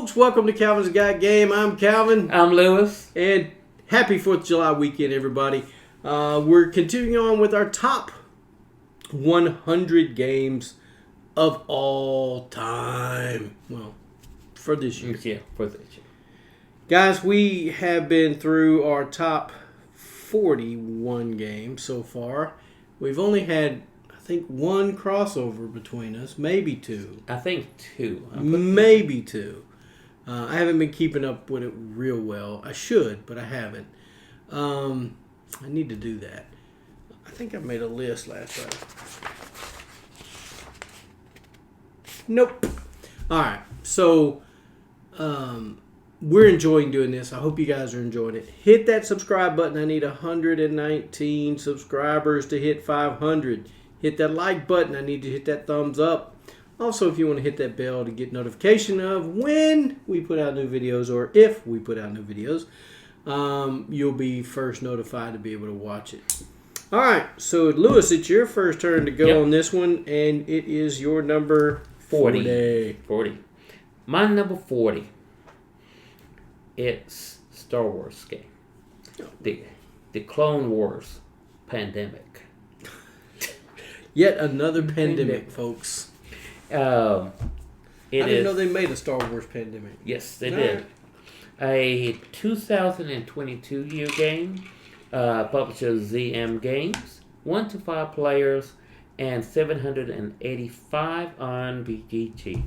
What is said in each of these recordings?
folks. Welcome to Calvin's Got Game. I'm Calvin. I'm Lewis. And happy 4th of July weekend, everybody. We're continuing on with our top 100 games of all time. Well, for this year. Yeah, for this year. Guys, we have been through our top 41 games so far. We've only had, I think, one crossover between us, maybe two. I think two. Maybe two. I haven't been keeping up with it real well. I should, but I haven't. I need to do that. I think I made a list last time. Nope. All right. So, we're enjoying doing this. I hope you guys are enjoying it. Hit that subscribe button. I need 119 subscribers to hit 500. Hit that like button. I need to hit that thumbs up. Also, if you want to hit that bell to get notification of when we put out new videos or if we put out new videos, you'll be first notified to be able to watch it. All right. So, Lewis, it's your first turn to go on this one, and it is your number 40. My number 40. It's Star Wars game. The Clone Wars pandemic. Yet another pandemic, folks. I didn't know they made a Star Wars pandemic. Yes, they did. A 2022 year game. Publisher ZM Games. 1 to 5 players. And 785 on BGG.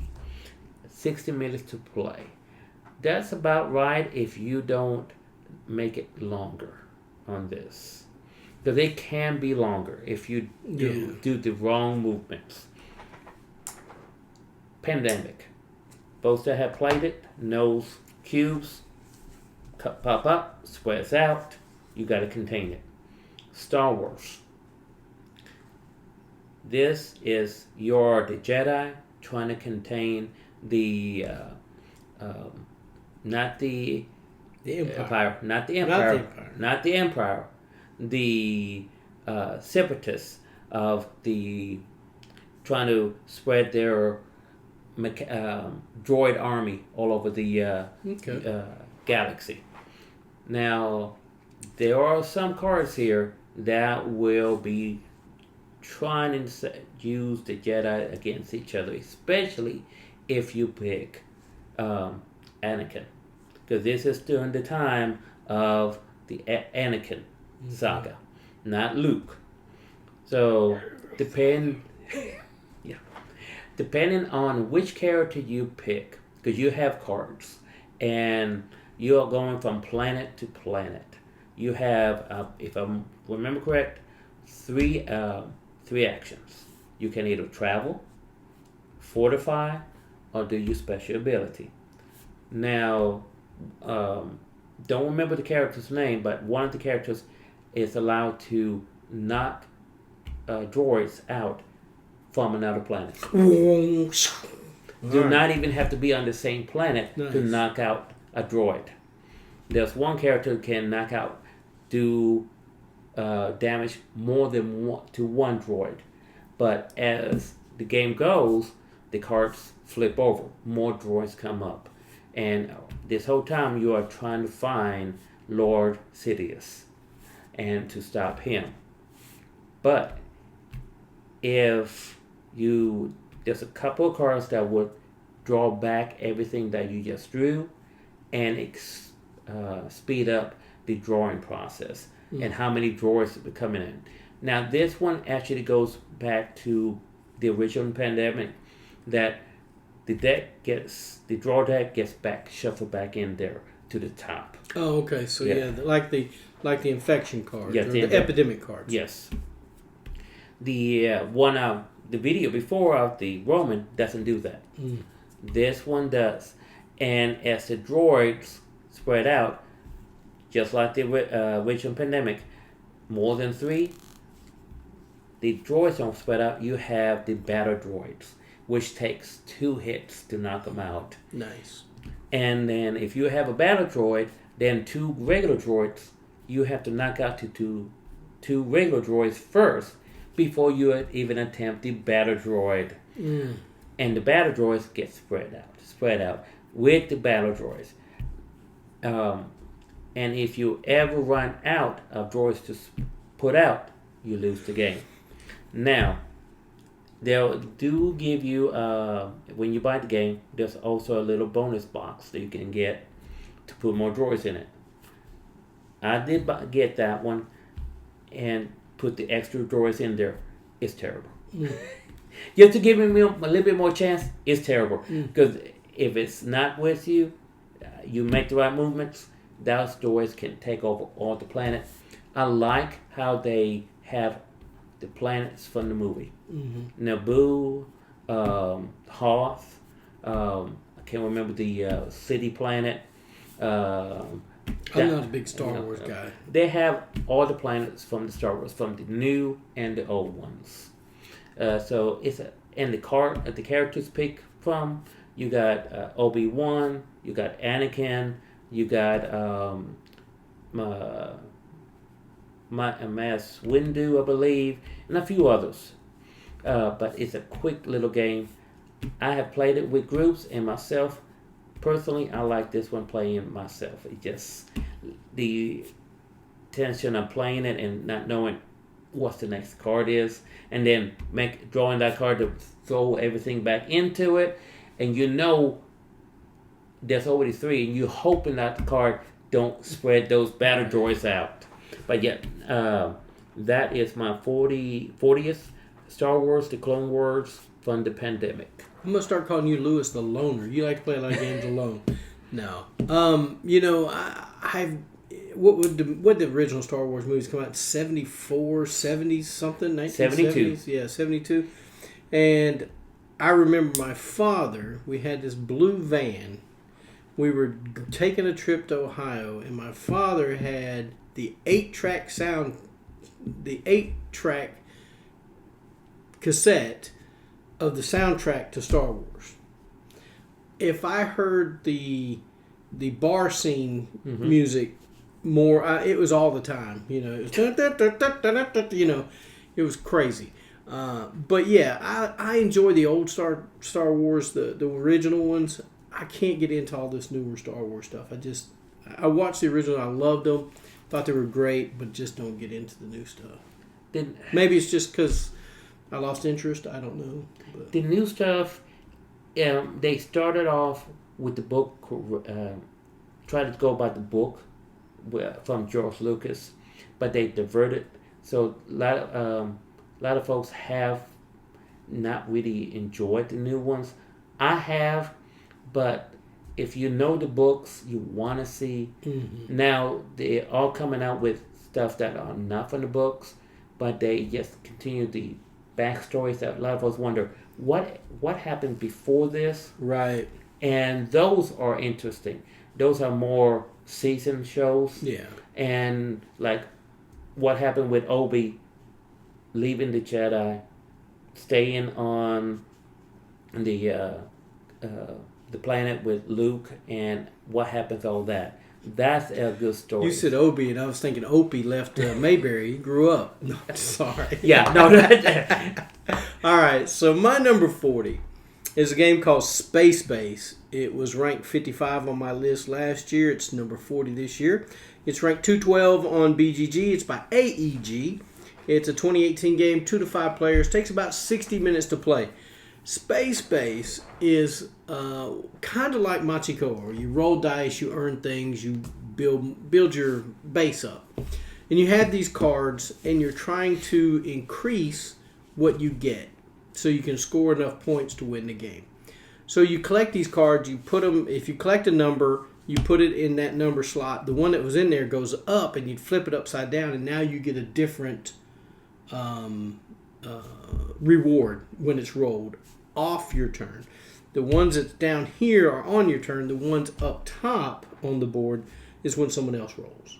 60 minutes to play. That's about right if you don't make it longer on this. Because it can be longer if you do the wrong movements. Pandemic. Those that have played it knows cubes pop up, spreads out. You got to contain it. Star Wars. This is the Jedi trying to contain the not the Empire, not the Empire, the separatists of the trying to spread their droid army all over the galaxy. Now, there are some cards here that will be trying to use the Jedi against each other, especially if you pick Anakin, because this is during the time of the Anakin saga, not Luke. So depending on which character you pick, because you have cards and you are going from planet to planet. You have, if I remember correct, three actions. You can either travel, fortify, or do your special ability. Now, don't remember the character's name, but one of the characters is allowed to knock droids out from another planet. Do not even have to be on the same planet to knock out a droid. There's one character who can knock out, do damage more than one droid. But as the game goes, the cards flip over. More droids come up. And this whole time you are trying to find Lord Sidious and to stop him. But if there's a couple of cards that would draw back everything that you just drew and speed up the drawing process and how many drawers are coming in. Now this one actually goes back to the original pandemic, that the draw deck gets shuffled back in there to the top. Oh, okay. So like the infection cards, or the epidemic cards. Yes. The the video before of the Roman doesn't do that. This one does, and as the droids spread out, just like the original pandemic, more than 3, the droids don't spread out. You have the battle droids, which takes 2 hits to knock them out. Nice. And then if you have a battle droid, then 2 regular droids, you have to knock out two regular droids first before you even attempt the battle droid. And the battle droids get spread out. with the battle droids. And if you ever run out of droids to put out, you lose the game. Now, they'll do give you, when you buy the game, there's also a little bonus box that you can get to put more droids in it. I did get that one and put the extra droids in there. It's terrible. Just to give me a little bit more chance, it's terrible. Because if it's not with you, you make the right movements, those droids can take over all the planet. I like how they have the planets from the movie. Naboo, Hoth, I can't remember the city planet. I'm not a big Star Wars guy. They have all the planets from the Star Wars, from the new and the old ones. So it's and the characters pick from. You got Obi-Wan, you got Anakin, you got Mace Windu, I believe, and a few others. But it's a quick little game. I have played it with groups and myself. Personally, I like this one playing myself. It just the tension of playing it and not knowing what the next card is, and then drawing that card to throw everything back into it, and you know there's already 3, and you're hoping that the card don't spread those battle droids out. But yet, that is my 40th Star Wars: The Clone Wars from the pandemic. I'm gonna start calling you Lewis the Loner. You like to play a lot of games alone. No, I've what the original Star Wars movies come out? 74, 70 something, 1970s. 72. Yeah, 72. And I remember my father. We had this blue van. We were taking a trip to Ohio, and my father had the 8-track cassette of the soundtrack to Star Wars. If I heard the bar scene music more, it was all the time. It was it was crazy. But yeah, I enjoy the old Star Wars, the original ones. I can't get into all this newer Star Wars stuff. I watched the original. I loved them. Thought they were great, but just don't get into the new stuff. Maybe it's just because I lost interest. I don't know. But. The new stuff, they started off with the book, tried to go by the book from George Lucas, but they diverted. So a lot of folks have not really enjoyed the new ones. I have, but if you know the books, you want to see. Now they're all coming out with stuff that are not from the books, but they just continue the backstories that a lot of us wonder what happened before this. Right. And those are interesting. Those are more seasoned shows. Yeah. And like what happened with Obi leaving the Jedi, staying on the planet with Luke, and what happens all that. That's a good story. You said Obi, and I was thinking Opie left Mayberry. He grew up. No, sorry. Yeah, no. All right, so my number 40 is a game called Space Base. It was ranked 55 on my list last year. It's number 40 this year. It's ranked 212 on BGG. It's by AEG. It's a 2018 game, 2 to 5 players. Takes about 60 minutes to play. Space Base is kind of like Machikoro. You roll dice, you earn things, you build your base up. And you have these cards, and you're trying to increase what you get so you can score enough points to win the game. So you collect these cards, you put them, if you collect a number, you put it in that number slot. The one that was in there goes up, and you'd flip it upside down, and now you get a different reward when it's rolled off your turn. The ones that's down here are on your turn. The ones up top on the board is when someone else rolls.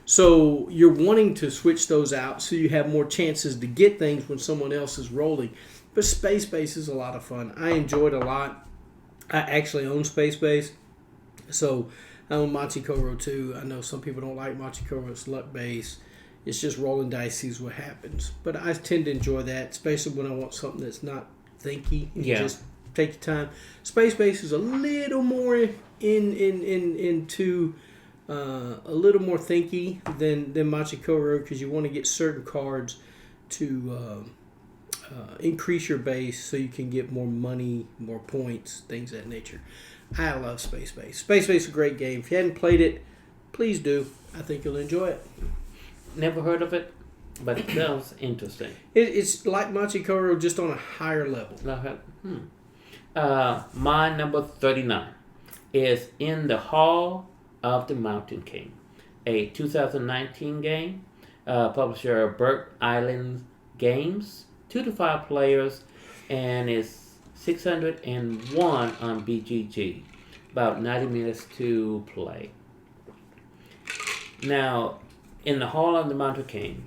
So you're wanting to switch those out so you have more chances to get things when someone else is rolling. But Space Base is a lot of fun. I enjoyed it a lot. I actually own Space Base. So I own Machikoro too. I know some people don't like Machikoro. It's luck base. It's just rolling dice, sees what happens. But I tend to enjoy that, especially when I want something that's not thinky. Yeah. Just Take your time. Space Base is a little more into a little more thinky than Machikoro, because you want to get certain cards to increase your base so you can get more money, more points, things of that nature. I love Space Base. Space Base is a great game. If you hadn't played it, please do. I think you'll enjoy it. Never heard of it, but it sounds interesting. It's like Machikoro, just on a higher level. My number 39 is In the Hall of the Mountain King, a 2019 game. Publisher Bird Island Games, 2 to 5 players, and it's 601 on BGG. About 90 minutes to play. Now, In the Hall of the Mountain King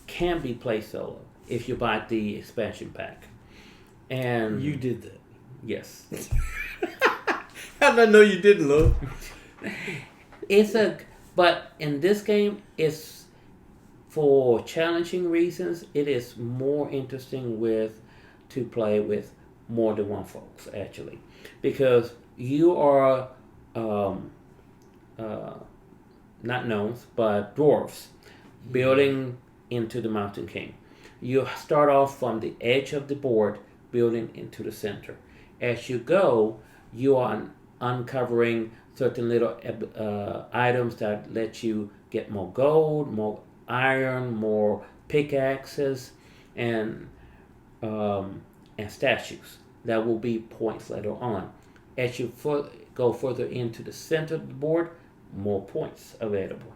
can be played solo if you buy the expansion pack. And you did that. Yes. How did I know you didn't, love? But in this game, it's for challenging reasons. It is more interesting to play with more than one folks, actually, because you are not gnomes but dwarves building into the Mountain King. You start off from the edge of the board, building into the center. As you go, you are uncovering certain little items that let you get more gold, more iron, more pickaxes, and statues that will be points later on. As you go further into the center of the board, more points available.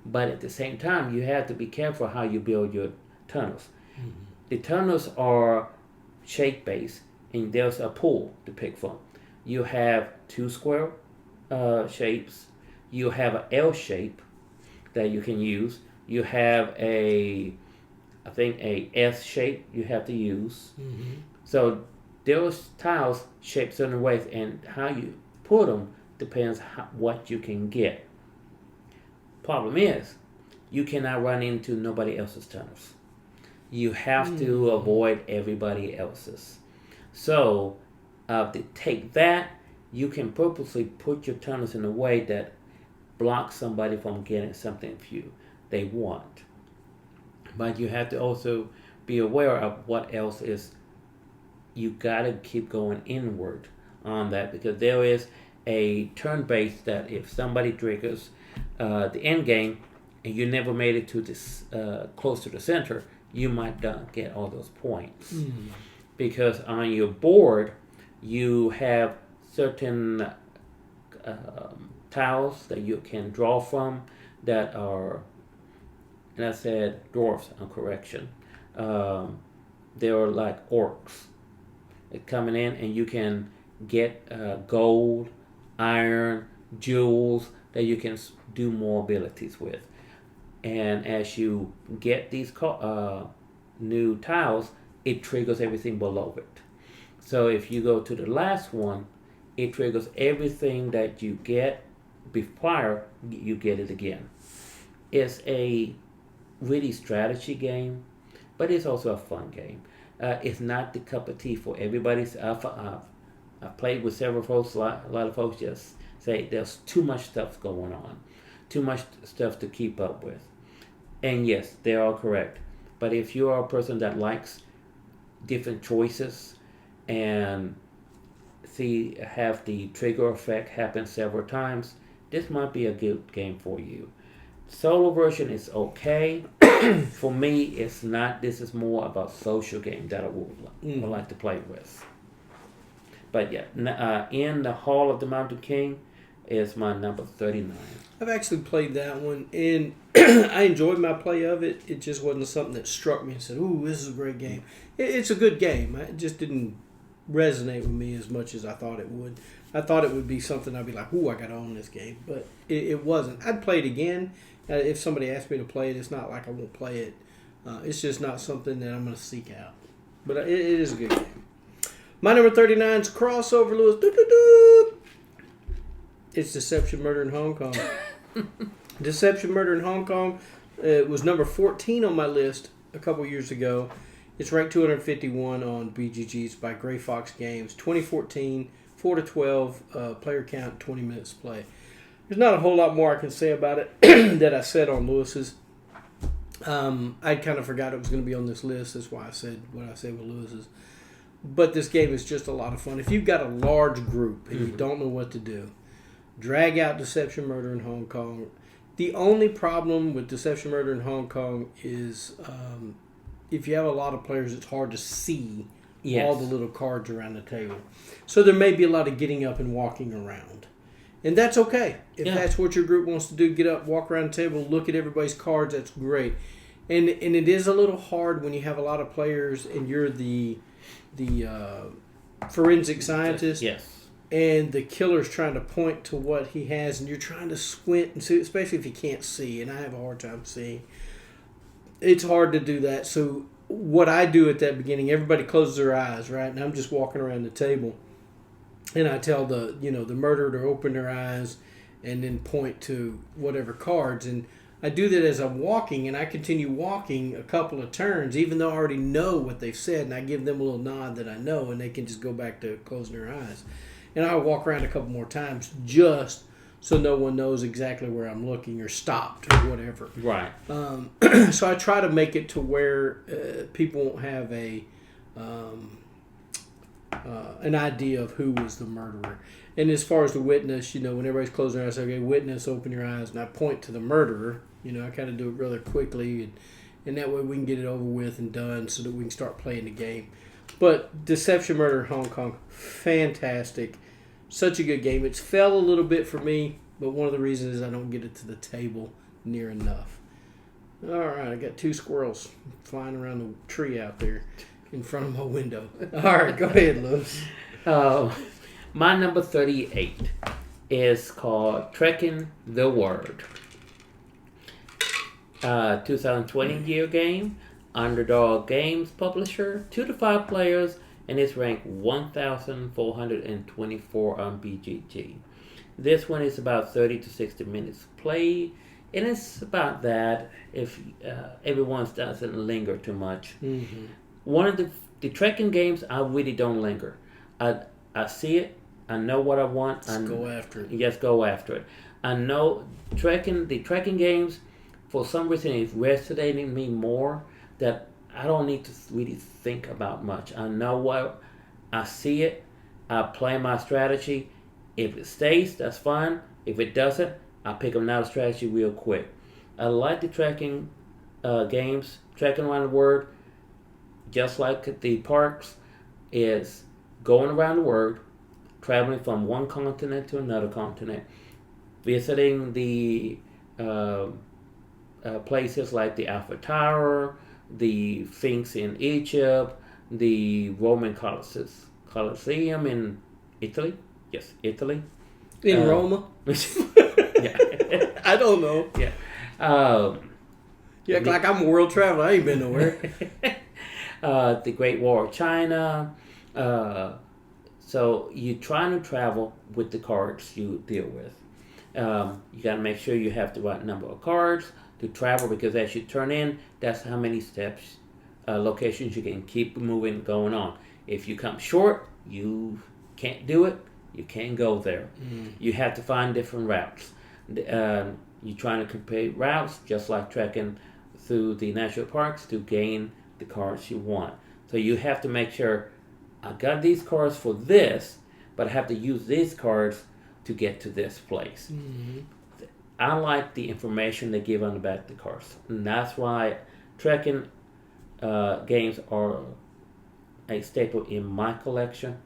But at the same time, you have to be careful how you build your tunnels. Mm-hmm. The tunnels are shape-based, and there's a pool to pick from. You have 2 square shapes. You have an L shape that you can use. You have a S shape you have to use. Mm-hmm. So those tiles shaped certain ways, and how you put them depends what you can get. Problem is, you cannot run into nobody else's tunnels. You have to avoid everybody else's. So to take that, you can purposely put your tunnels in a way that blocks somebody from getting something they want. But you have to also be aware of what else is. You gotta keep going inward on that, because there is a turn base that if somebody triggers the end game and you never made it to this close to the center, you might not get all those points. Because on your board you have certain tiles that you can draw from that are, and I said dwarfs on correction, they are like orcs coming in, and you can get gold, iron, jewels that you can do more abilities with. And as you get these new tiles, it triggers everything below it. So if you go to the last one, it triggers everything that you get prior, you get it again. It's a really strategy game, but it's also a fun game. It's not the cup of tea for everybody. I've played with several folks. A lot of folks just say there's too much stuff going on, too much stuff to keep up with. And yes, they're all correct. But if you are a person that likes different choices and have the trigger effect happen several times, this might be a good game for you. Solo version is okay. For me, it's not. This is more about social game that I would like to play with. But yeah, In the Hall of the Mountain King is my number 39. I've actually played that one, and I enjoyed my play of it. It just wasn't something that struck me and said, ooh, this is a great game. It's a good game. It just didn't resonate with me as much as I thought it would. I thought it would be something I'd be like, ooh, I got to own this game. But it wasn't. I'd play it again. If somebody asked me to play it, it's not like I won't play it. It's just not something that I'm going to seek out. But it is a good game. My number 39 is crossover, Lewis. Doo-doo-doo. It's Deception Murder in Hong Kong. Deception Murder in Hong Kong was number 14 on my list a couple years ago. It's ranked 251 on BGG's by Gray Fox Games. 2014, 4 to 12 player count, 20 minutes play. There's not a whole lot more I can say about it that I said on Lewis's. I kind of forgot it was going to be on this list. That's why I said what I said with Lewis's. But this game is just a lot of fun. If you've got a large group and you don't know what to do, drag out Deception Murder in Hong Kong. The only problem with Deception Murder in Hong Kong is if you have a lot of players, it's hard to see all the little cards around the table. So there may be a lot of getting up and walking around. And that's okay. If that's what your group wants to do, get up, walk around the table, look at everybody's cards, that's great. And it is a little hard when you have a lot of players and you're the forensic scientist. Yes. And the killer's trying to point to what he has, and you're trying to squint and see, especially if you can't see, and I have a hard time seeing. It's hard to do that. So what I do at that beginning, everybody closes their eyes, right? And I'm just walking around the table. And I tell the murderer to open their eyes and then point to whatever cards. And I do that as I'm walking, and I continue walking a couple of turns, even though I already know what they've said, and I give them a little nod that I know, and they can just go back to closing their eyes. And I walk around a couple more times just so no one knows exactly where I'm looking or stopped or whatever. Right. So I try to make it to where people won't have an idea of who was the murderer. And as far as the witness, when everybody's closing their eyes, I say, okay, witness, open your eyes, and I point to the murderer. I kind of do it rather quickly, and that way we can get it over with and done so that we can start playing the game. But Deception Murder in Hong Kong, fantastic. Such a good game. It's fell a little bit for me, but one of the reasons is I don't get it to the table near enough. All right, I got 2 squirrels flying around the tree out there in front of my window. All right, go ahead, Lewis. My number 38 is called Trekking the Word. 2020 year game, Underdog Games publisher, 2 to 5 players, and it's ranked 1,424 on BGG. This one is about 30 to 60 minutes play, and it's about that if everyone doesn't linger too much. Mm-hmm. One of the trekking games, I really don't linger. I see it. I know what I want. Just go after it. Just go after it. I know the trekking games, for some reason, it's resonating me more that I don't need to really think about much. I know what, I see it. I play my strategy. If it stays, that's fine. If it doesn't, I pick another strategy real quick. I like the trekking games, trekking around the world. Just like the parks, is going around the world, traveling from one continent to another continent, visiting the places like the Eiffel Tower, the Sphinx in Egypt, the Roman Colosseum in Italy. Yes, Italy. In Roma? Yeah. I don't know. Yeah. You act like I'm a world traveler. I ain't been nowhere. The Great Wall of China. So you're trying to travel with the cards you deal with. You got to make sure you have the right number of cards to travel, because as you turn in, that's how many steps, locations you can keep moving, going on. If you come short, you can't do it. You can't go there. Mm. You have to find different routes. You're trying to compare routes, just like trekking through the national parks, to gain the cards you want. So you have to make sure, I got these cards for this, but I have to use these cards to get to this place. Mm-hmm. I like the information they give on the back of the cards. And that's why trekking games are a staple in my collection.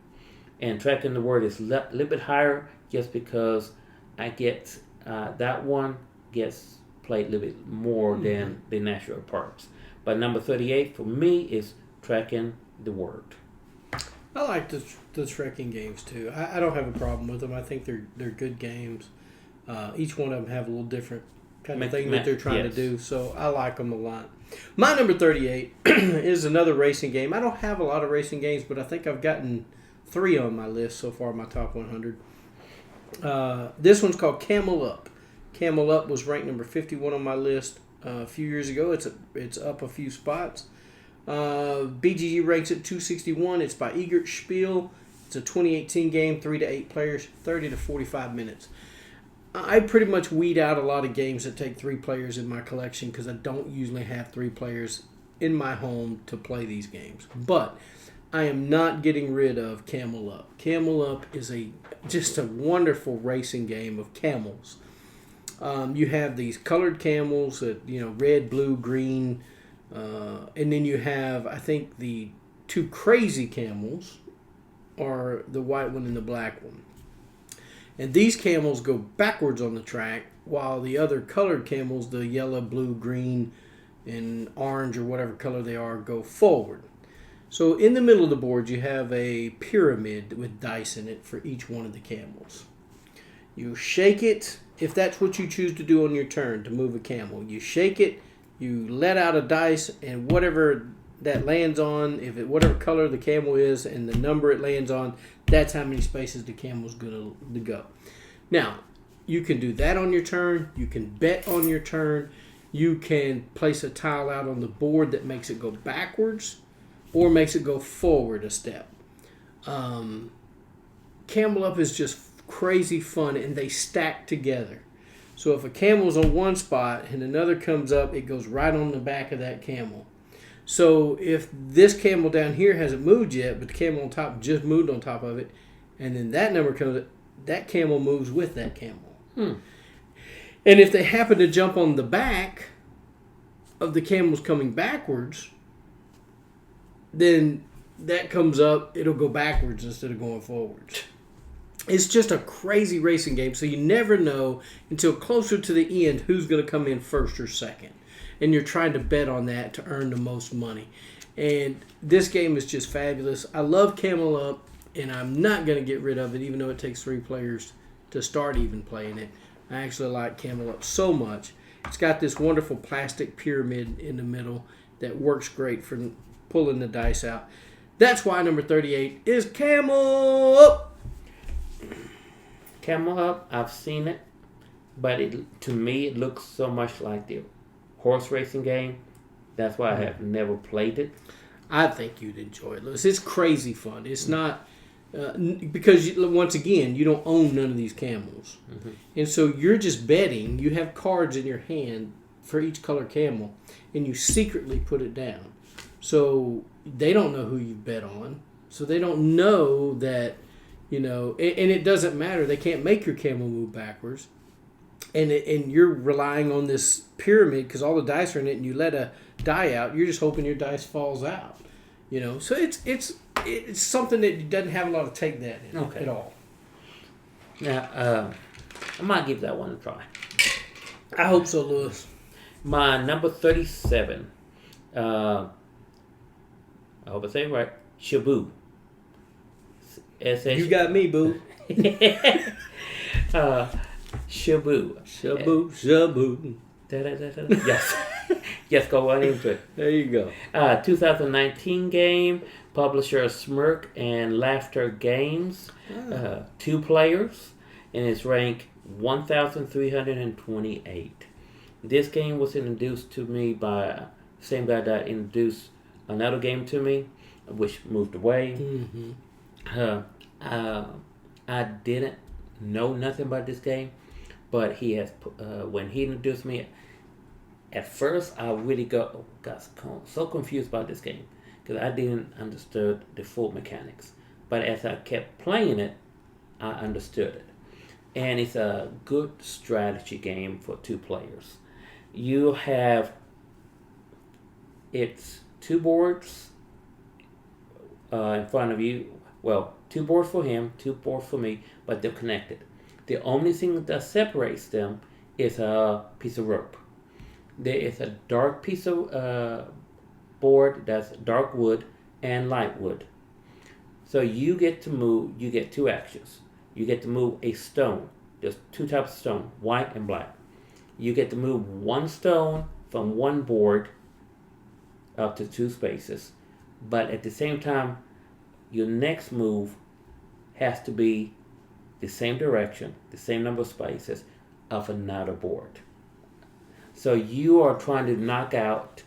And Trekking the Word is a little bit higher just because I get that one gets played a little bit more than the national parks. But number 38 for me is Trekking the Word. I like the trekking games too. I don't have a problem with them. I think they're good games. Each one of them have a little different kind of thing that they're trying to do. So I like them a lot. My number 38 is another racing game. I don't have a lot of racing games, but I think I've gotten 3 on my list so far, my top 100. This one's called Camel Up. Camel Up was ranked number 51 on my list a few years ago. It's up a few spots. BGG ranks it 261. It's by Egert Spiel. It's a 2018 game, 3 to 8 players, 30 to 45 minutes. I pretty much weed out a lot of games that take 3 players in my collection because I don't usually have 3 players in my home to play these games. But I am not getting rid of Camel Up. Camel Up is just a wonderful racing game of camels. You have these colored camels that, red, blue, green, and then you have, I think, the 2 crazy camels are the white one and the black one. And these camels go backwards on the track while the other colored camels, the yellow, blue, green, and orange or whatever color they are, go forward. So in the middle of the board you have a pyramid with dice in it for each one of the camels. You shake it if that's what you choose to do on your turn to move a camel. You shake it, you let out a dice, and whatever that lands on, whatever color the camel is and the number it lands on, that's how many spaces the camel's going to go. Now, you can do that on your turn. You can bet on your turn. You can place a tile out on the board that makes it go backwards or makes it go forward a step. Camel Up is just crazy fun, and they stack together. So if a camel's on one spot and another comes up, it goes right on the back of that camel. So if this camel down here hasn't moved yet, but the camel on top just moved on top of it, and then that number comes up, that camel moves with that camel. And if they happen to jump on the back of the camels coming backwards, then that comes up, it'll go backwards instead of going forwards. It's just a crazy racing game, so you never know until closer to the end who's going to come in first or second. And you're trying to bet on that to earn the most money. And this game is just fabulous. I love Camel Up, and I'm not going to get rid of it, even though it takes 3 players to start even playing it. I actually like Camel Up so much. It's got this wonderful plastic pyramid in the middle that works great for pulling the dice out. That's why number 38 is Camel Up. Camel Up, I've seen it, but to me it looks so much like the horse racing game. That's why I have never played it. I think you'd enjoy it, Lewis. It's crazy fun. It's not because once again you don't own none of these camels, and so you're just betting. You have cards in your hand for each color camel, and you secretly put it down. So they don't know who you bet on. So they don't know that, and it doesn't matter. They can't make your camel move backwards. And you're relying on this pyramid because all the dice are in it, and you let a die out. You're just hoping your dice falls out, So it's something that doesn't have a lot of take that in it at all. Now, I might give that one a try. I hope so, Lewis. My number 37. I hope I say it right. Shabu. You got me, boo. Shabu. Shabu. Yes. Yes, go right into it. There you go. 2019 game. Publisher Smirk and Laughter Games. 2 players. And it's ranked 1,328. This game was introduced to me by the same guy that introduced another game to me, which moved away. I didn't know nothing about this game, but he has. When he introduced me, at first I really got so confused about this game because I didn't understand the full mechanics. But as I kept playing it, I understood it, and it's a good strategy game for 2 players. You have it's 2 boards in front of you. Well, 2 boards for him, 2 boards for me, but they're connected. The only thing that separates them is a piece of rope. There is a dark piece of board that's dark wood and light wood. So you get to move, you get 2 actions. You get to move a stone. There's 2 types of stone, white and black. You get to move 1 stone from 1 board up to 2 spaces. But at the same time, your next move has to be the same direction, the same number of spaces of another board. So you are trying to knock out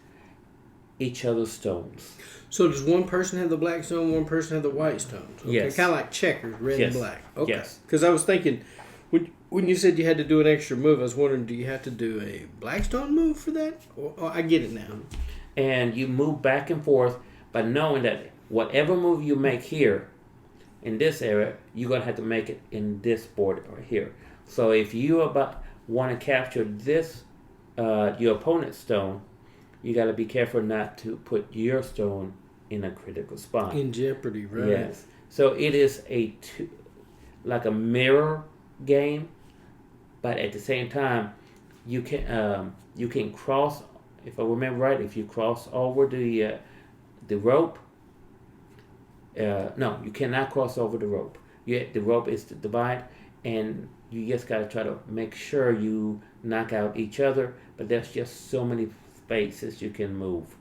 each other's stones. So does one person have the black stone, one person have the white stones? Okay. Yes. Kind of like checkers, red Yes. and black. Okay. Yes. Because I was thinking, when you said you had to do an extra move, I was wondering, do you have to do a black stone move for that? Or I get it now. And you move back and forth by knowing that whatever move you make here in this area, you're going to have to make it in this board or here. So if you want to capture this, your opponent's stone, you got to be careful not to put your stone in a critical spot. In jeopardy, right? Yes. So it is like a mirror game, but at the same time, you can cross. If I remember right, if you cross over the rope, no, you cannot cross over the rope. The rope is to divide, and you just got to try to make sure you knock out each other. But there's just so many spaces you can move.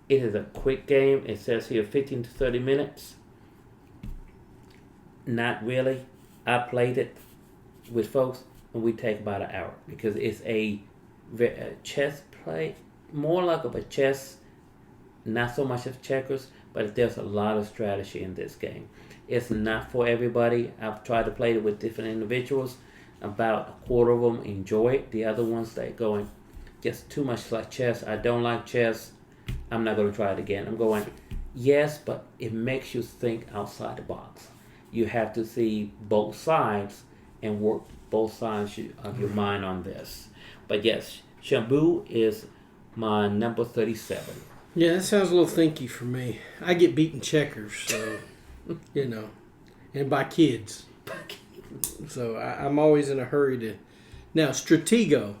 It is a quick game. It says here 15 to 30 minutes. Not really. I played it with folks, and we take about an hour because it's a chess play, more like of a chess, not so much of checkers, but there's a lot of strategy in this game. It's not for everybody. I've tried to play it with different individuals. About a quarter of them enjoy it. The other ones, they're going just too much like chess. I don't like chess. I'm not going to try it again. I'm going, yes, but it makes you think outside the box. You have to see both sides and work both sides of your mind on this. But yes, Shabu is my number 37. Yeah, that sounds a little thinky for me. I get beaten checkers, so, and by kids. So I'm always in a hurry to... Now, Stratego,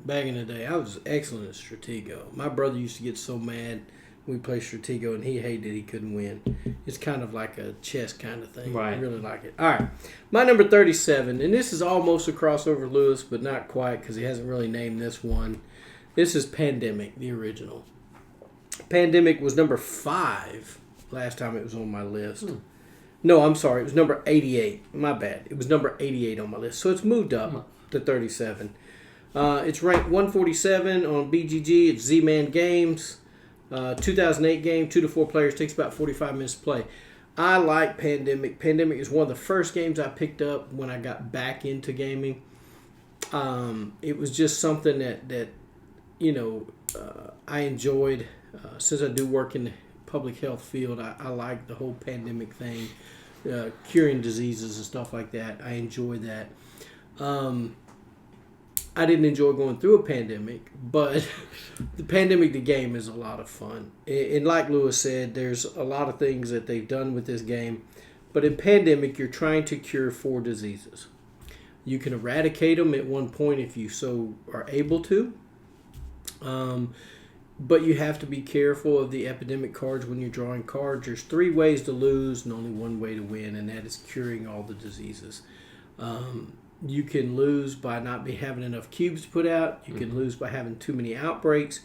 back in the day, I was excellent at Stratego. My brother used to get so mad when we played Stratego, and he hated he couldn't win. It's kind of like a chess kind of thing. Right. I really like it. All right, my number 37, and this is almost a crossover, Lewis, but not quite because he hasn't really named this one. This is Pandemic, the original. Pandemic was number 5 last time it was on my list. No, I'm sorry. It was number 88. My bad. It was number 88 on my list. So it's moved up to 37. It's ranked 147 on BGG. It's Z-Man Games. 2008 game, 2 to 4 players. Takes about 45 minutes to play. I like Pandemic. Pandemic is one of the first games I picked up when I got back into gaming. It was just something that I enjoyed. Since I do work in the public health field, I like the whole pandemic thing, curing diseases and stuff like that. I enjoy that. I didn't enjoy going through a pandemic, but the Pandemic, the game, is a lot of fun. And like Lewis said, there's a lot of things that they've done with this game. But in Pandemic, you're trying to cure 4 diseases. You can eradicate them at one point if you so are able to. But you have to be careful of the epidemic cards when you're drawing cards. There's 3 ways to lose and only 1 way to win, and that is curing all the diseases. You can lose by not having enough cubes put out. You can lose by having too many outbreaks.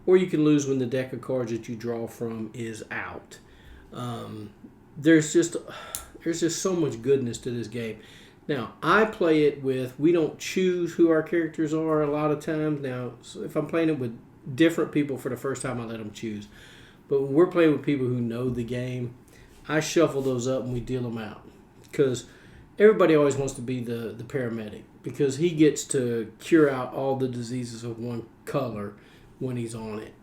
Or you can lose when the deck of cards that you draw from is out. There's just so much goodness to this game. Now, I play it we don't choose who our characters are a lot of times. Now, so if I'm playing it with different people for the first time, I let them choose. But when we're playing with people who know the game, I shuffle those up and we deal them out. Because everybody always wants to be the paramedic, because he gets to cure out all the diseases of one color when he's on it.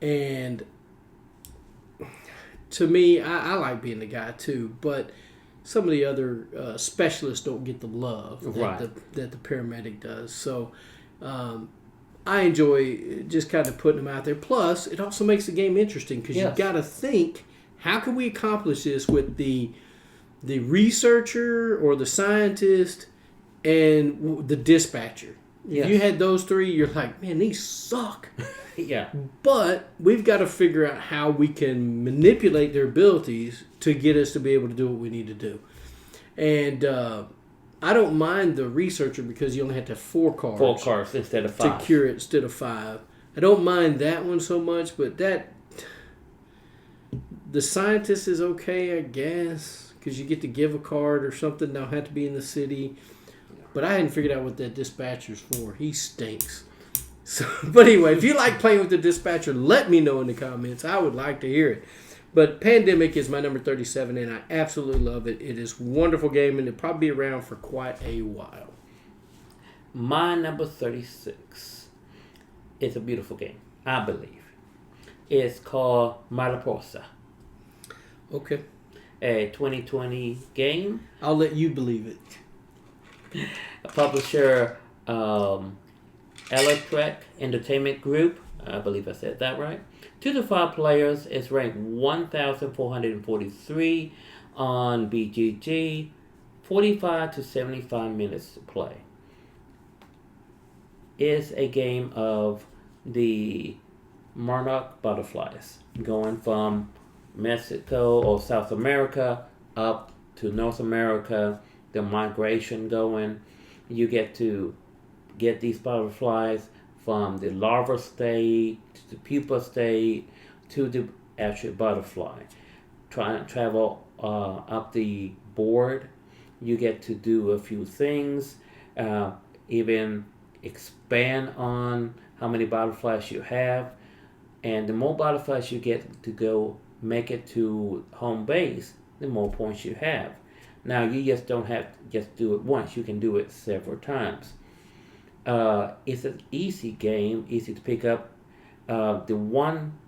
And to me, I like being the guy too, but some of the other specialists don't get the love that the paramedic does. So I enjoy just kind of putting them out there. Plus, it also makes the game interesting because you've got to think, how can we accomplish this with the researcher or the scientist and the dispatcher? If you had those 3, you're like, man, these suck. Yeah. But we've got to figure out how we can manipulate their abilities to get us to be able to do what we need to do. And I don't mind the researcher because you only have to have 4 cards. 4 cards instead of 5. To cure it instead of 5. I don't mind that one so much, but the scientist is okay, I guess, because you get to give a card or something. They'll have to be in the city. But I hadn't figured out what that dispatcher's for. He stinks. So, but anyway, if you like playing with the dispatcher, let me know in the comments. I would like to hear it. But Pandemic is my number 37, and I absolutely love it. It is a wonderful game, and it'll probably be around for quite a while. My number 36 is a beautiful game, I believe. It's called Mariposa, Okay. a 2020 game. I'll let you believe it. A publisher, Electrek Entertainment Group. I believe I said that right. 2 to 5 players. It's ranked 1,443 on BGG. 45 to 75 minutes to play. It's a game of the monarch butterflies going from Mexico or South America up to North America. The migration going. You get to get these butterflies from the larva state to the pupa state to the actual butterfly. Trying to travel up the board, you get to do a few things, even expand on how many butterflies you have, and the more butterflies you get to go make it to home base, the more points you have. Now you just don't have to just do it once; you can do it several times. It's an easy game, easy to pick up. The one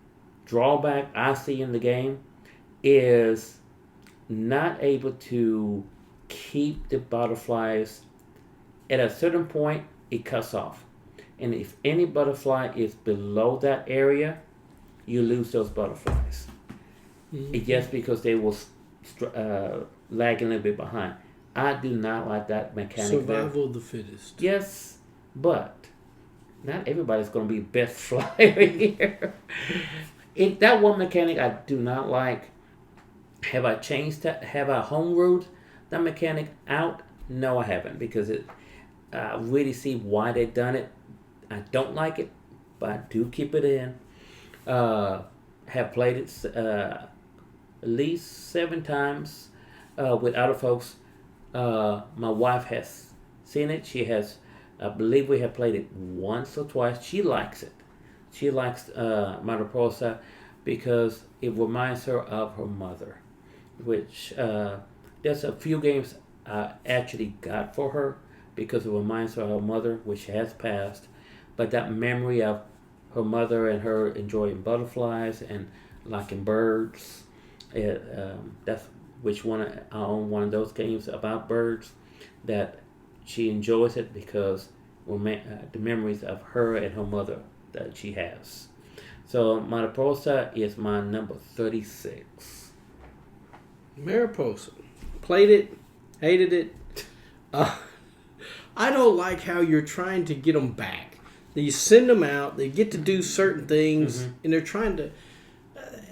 drawback I see in the game is not able to keep the butterflies. At a certain point, it cuts off. And if any butterfly is below that area, you lose those butterflies. Mm-hmm. It's just because they will lag a little bit behind. I do not like that mechanic. Survival of the fittest. Yes. But not everybody's going to be best flyer here. That one mechanic I do not like. Have I changed that? Have I homebrewed that mechanic out? No, I haven't, because I really see why they've done it. I don't like it, but I do keep it in. Have played it at least 7 times with other folks. My wife has seen it. She has. I believe we have played it once or twice. She likes it. She likes Mariposa because it reminds her of her mother, which there's a few games I actually got for her because it reminds her of her mother, which has passed. But that memory of her mother and her enjoying butterflies and liking birds, that's which one I own one of those games about birds that she enjoys it because the memories of her and her mother that she has. So Mariposa is my number 36. Mariposa. Played it. Hated it. I don't like how you're trying to get them back. You send them out. They get to do certain things. Mm-hmm. And they're trying to...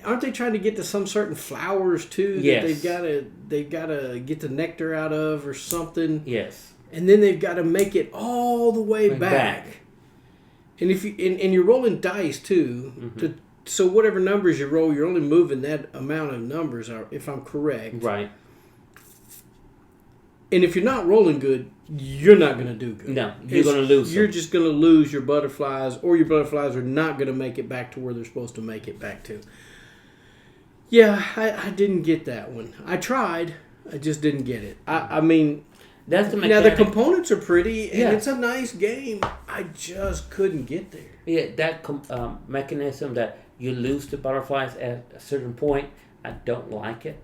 aren't they trying to get to some certain flowers too? Yes. That they've gotta get the nectar out of or something. Yes. And then they've got to make it all the way back. And if you and you're rolling dice too, mm-hmm. So whatever numbers you roll, you're only moving that amount of numbers, if I'm correct. Right. And if you're not rolling good, you're not going to do good. No, you're going to lose. You're just going to lose your butterflies, or your butterflies are not going to make it back to where they're supposed to make it back to. Yeah, I didn't get that one. I tried, I just didn't get it. I mean. That's the mechanic. Now, the components are pretty, and it's a nice game. I just couldn't get there. Yeah, that mechanism that you lose the butterflies at a certain point, I don't like it.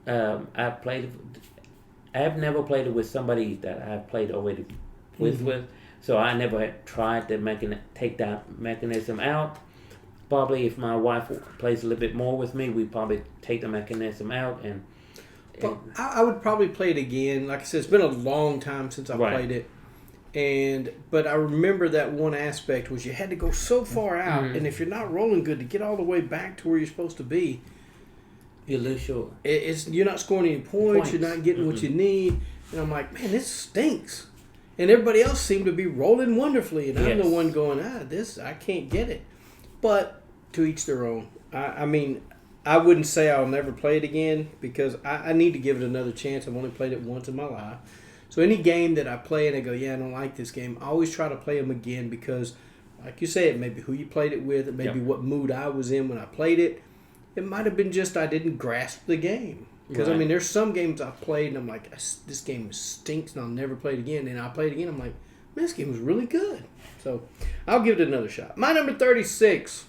I have never played it with somebody that I've played already with, so I never had tried to take that mechanism out. Probably if my wife plays a little bit more with me, we probably take the mechanism out and... Well, I would probably play it again. Like I said, it's been a long time since I played it. But I remember that one aspect was you had to go so far out, and if you're not rolling good to get all the way back to where you're supposed to be, you lose your... you're not scoring any points. You're not getting what you need. And I'm like, man, this stinks. And everybody else seemed to be rolling wonderfully, and I'm the one going, I can't get it. But to each their own. I mean... I wouldn't say I'll never play it again because I need to give it another chance. I've only played it once in my life. So any game that I play and I go, I don't like this game, I always try to play them again because Like you said, maybe who you played it with, maybe what mood I was in when I played it. It might have been just I didn't grasp the game. Because, I mean, there's some games I've played and I'm like, this game stinks and I'll never play it again. And I play it again, I'm like, man, this game was really good. So I'll give it another shot. My number 36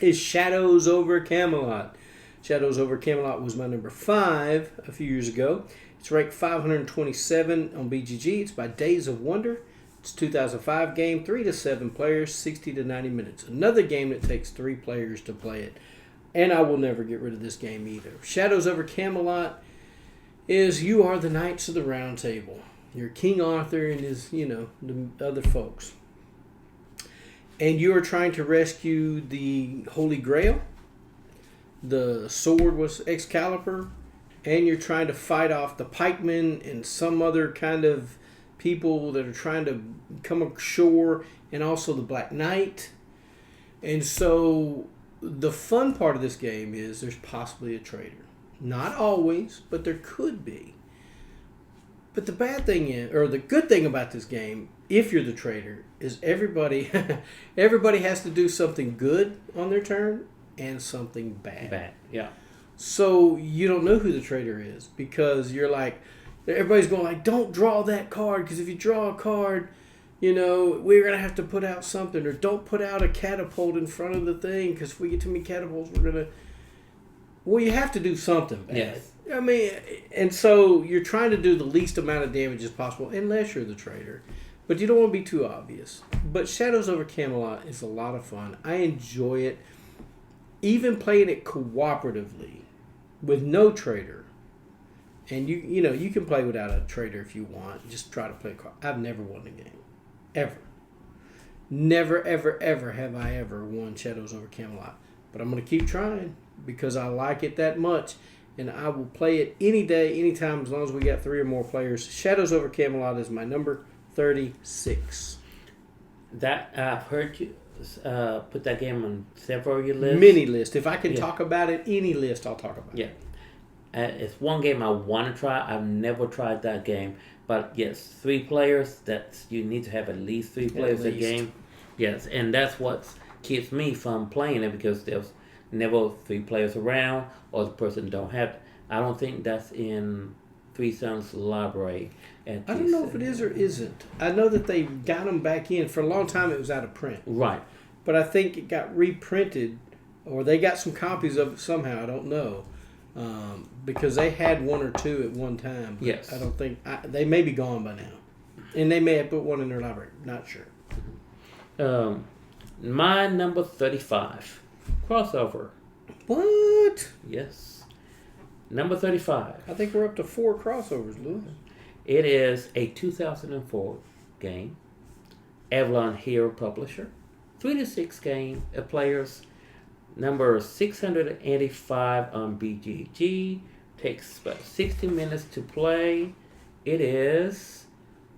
is Shadows over Camelot. Shadows over Camelot was my number 5 a few years ago. It's ranked 527 on BGG. It's by Days of Wonder. It's a 2005 game, 3 to 7 players, 60 to 90 minutes. Another game that takes 3 players to play it. And I will never get rid of this game either. Shadows over Camelot is you are the Knights of the Round Table. You're King Arthur and his, the other folks. And you are trying to rescue the Holy Grail. The sword was Excalibur. And you're trying to fight off the pikemen and some other kind of people that are trying to come ashore. And also the Black Knight. And so the fun part of this game is there's possibly a traitor. Not always, but there could be. But the bad thing is, or the good thing about this game, if you're the traitor, is everybody has to do something good on their turn and something bad. Bad, yeah. So you don't know who the traitor is because you're like, everybody's going like, don't draw that card because if you draw a card, we're going to have to put out something. Or don't put out a catapult in front of the thing because if we get too many catapults, we're going to... Well, you have to do something bad. Yes. I mean, and so you're trying to do the least amount of damage as possible unless you're the traitor. But you don't want to be too obvious. But Shadows over Camelot is a lot of fun. I enjoy it. Even playing it cooperatively with no traitor. And you can play without a traitor if you want. Just try to play. I've never won the game. Ever. Never, ever, ever have I ever won Shadows over Camelot. But I'm going to keep trying because I like it that much. And I will play it any day, anytime, as long as we got 3 or more players. Shadows over Camelot is my number 36. That I've heard you put that game on several of your lists. Many lists. If I can talk about it, any list I'll talk about. Yeah. It's one game I want to try. I've never tried that game. But yes, 3 players, you need to have at least 3 players a game. Yes, and that's what keeps me from playing it because there's never 3 players around or the person don't have. I don't think that's in Three Sons Library. I don't know if it is or isn't. I know that they got them back in. For a long time it was out of print. Right. But I think it got reprinted or they got some copies of it somehow. I don't know. Because they had 1 or 2 at one time. But yes. I don't think... they may be gone by now. And they may have put one in their library. Not sure. My number 35. Crossover. What? Yes. Number 35. I think we're up to 4 crossovers, Lewis. It is a 2004 game. Avalon Hero Publisher. 3 to 6 game of players. Number 685 on BGG. Takes about 60 minutes to play. It is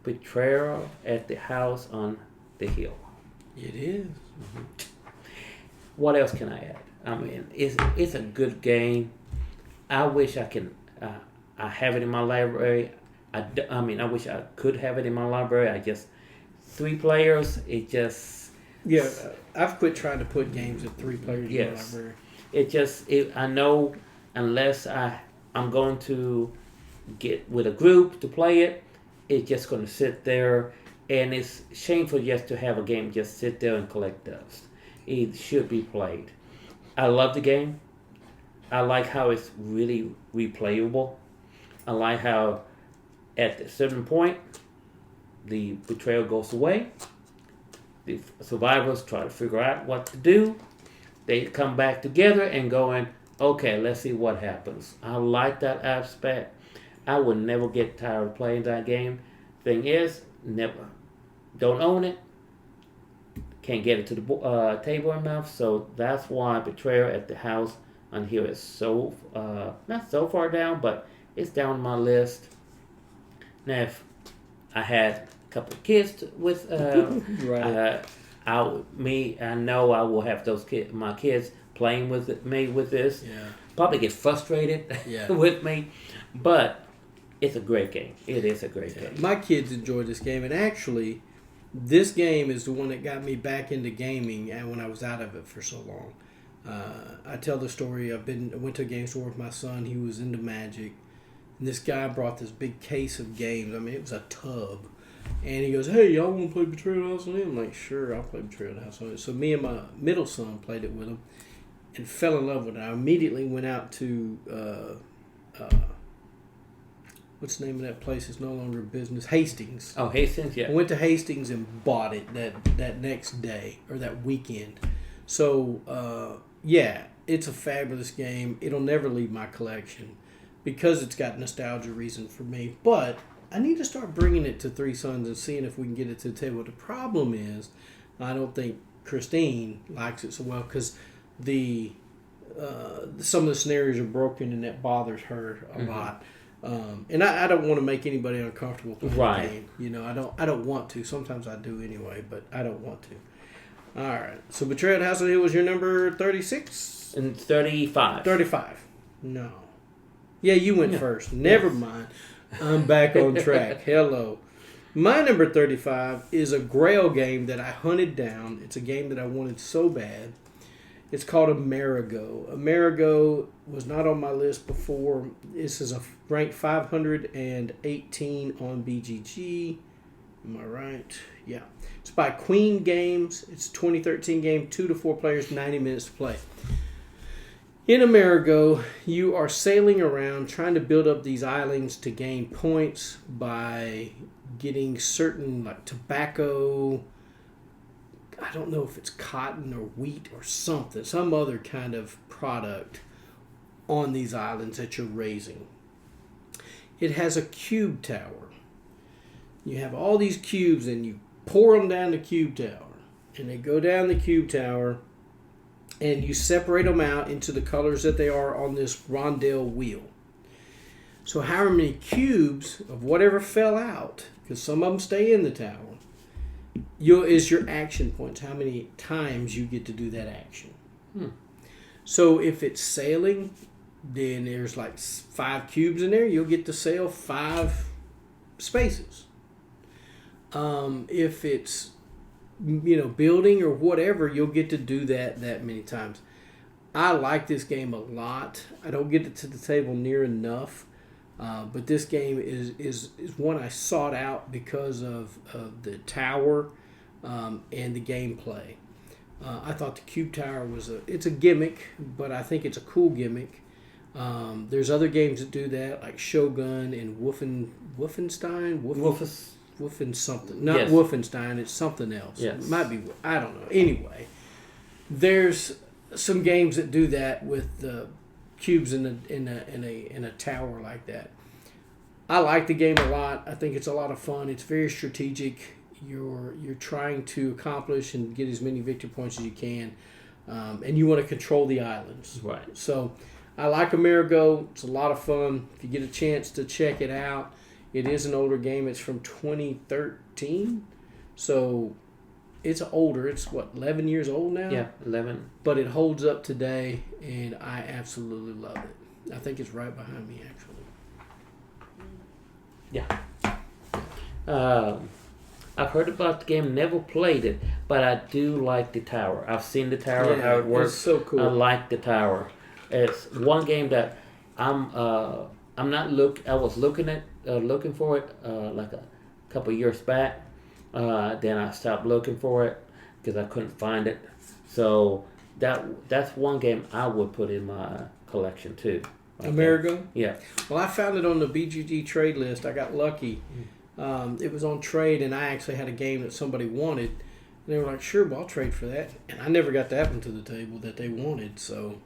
Betrayal at the House on the Hill. It is. Mm-hmm. What else can I add? I mean, it's a good game. I wish I can. I have it in my library. I wish I could have it in my library. I just 3 players. It just I've quit trying to put games at 3 players in my library. I know unless I'm going to get with a group to play it, it's just going to sit there, and it's shameful just to have a game just sit there and collect dust. It should be played. I love the game. I like how it's really replayable. I like how at a certain point the betrayal goes away. The survivors try to figure out what to do. They come back together and going, okay, let's see what happens. I like that aspect. I would never get tired of playing that game. Thing is, never. Don't own it. Can't get it to the table enough. So that's why Betrayal at the House on here is so, not so far down, but it's down my list. Now, if I had a couple of kids with, right. I know I will have my kids playing with me with this. Yeah. Probably get frustrated with me, but it's a great game. It is a great game. My kids enjoy this game, and actually, This game is the one that got me back into gaming, and when I was out of it for so long. I tell the story. I went to a game store with my son. He was into Magic, and this guy brought this big case of games. I mean, it was a tub, and he goes, "Hey, y'all want to play Betrayal House on it?" I'm like, "Sure, I'll play Betrayal House on it." So me and my middle son played it with him, and fell in love with it. I immediately went out to what's the name of that place? It's no longer in business. Hastings. Oh, Hastings, yeah. I went to Hastings and bought it that next day or that weekend. So, yeah, it's a fabulous game. It'll never leave my collection because it's got nostalgia reason for me. But I need to start bringing it to Three Sons and seeing if we can get it to the table. The problem is I don't think Christine likes it so well because some of the scenarios are broken and that bothers her a lot. And I don't want to make anybody uncomfortable playing the game. You know, I don't want to. Sometimes I do anyway, but I don't want to. All right. So Betrayal at House on the Hill was your number 36? And 35. 35. No. Yeah, you went first. Never mind. I'm back on track. Hello. My number 35 is a Grail game that I hunted down. It's a game that I wanted so bad. It's called Amerigo. Amerigo was not on my list before. This is a ranked 518 on BGG. Am I right? Yeah. It's by Queen Games. It's a 2013 game, 2 to 4 players, 90 minutes to play. In Amerigo, you are sailing around trying to build up these islands to gain points by getting certain like tobacco. I don't know if it's cotton or wheat or something, some other kind of product on these islands that you're raising. It has a cube tower. You have all these cubes and you pour them down the cube tower. And they go down the cube tower and you separate them out into the colors that they are on this rondelle wheel. So however many cubes of whatever fell out, because some of them stay in the tower, is your action points. How many times you get to do that action. So if it's sailing, then there's like 5 cubes in there. You'll get to sail 5 spaces. If it's building or whatever, you'll get to do that many times. I like this game a lot. I don't get it to the table near enough. But this game is one I sought out because of the tower and the gameplay. I thought the cube tower it's a gimmick, but I think it's a cool gimmick. There's other games that do that, like Shogun and Wolfenstein. Wolfen something. Not Wolfenstein, it's something else. Yes. It might be, I don't know. Anyway, there's some games that do that with the cubes in a tower like that. I like the game a lot. I think it's a lot of fun. It's very strategic. You're trying to accomplish and get as many victory points as you can, and you want to control the islands. Right. So I like Amerigo. It's a lot of fun. If you get a chance to check it out, it is an older game. It's from 2013, so it's older. It's 11 years old now. Yeah, 11. But it holds up today, and I absolutely love it. I think it's right behind me, actually. Yeah. I've heard about the game, never played it, but I do like the tower. I've seen the tower, how it works. It's so cool. I like the tower. It's one game that I'm not I was looking for it like a couple years back. Then I stopped looking for it because I couldn't find it. So that's one game I would put in my collection too. Okay. Amerigo? Yeah. Well, I found it on the BGG trade list. I got lucky. It was on trade, and I actually had a game that somebody wanted. And they were like, sure, well, I'll trade for that. And I never got that one to the table that they wanted. So,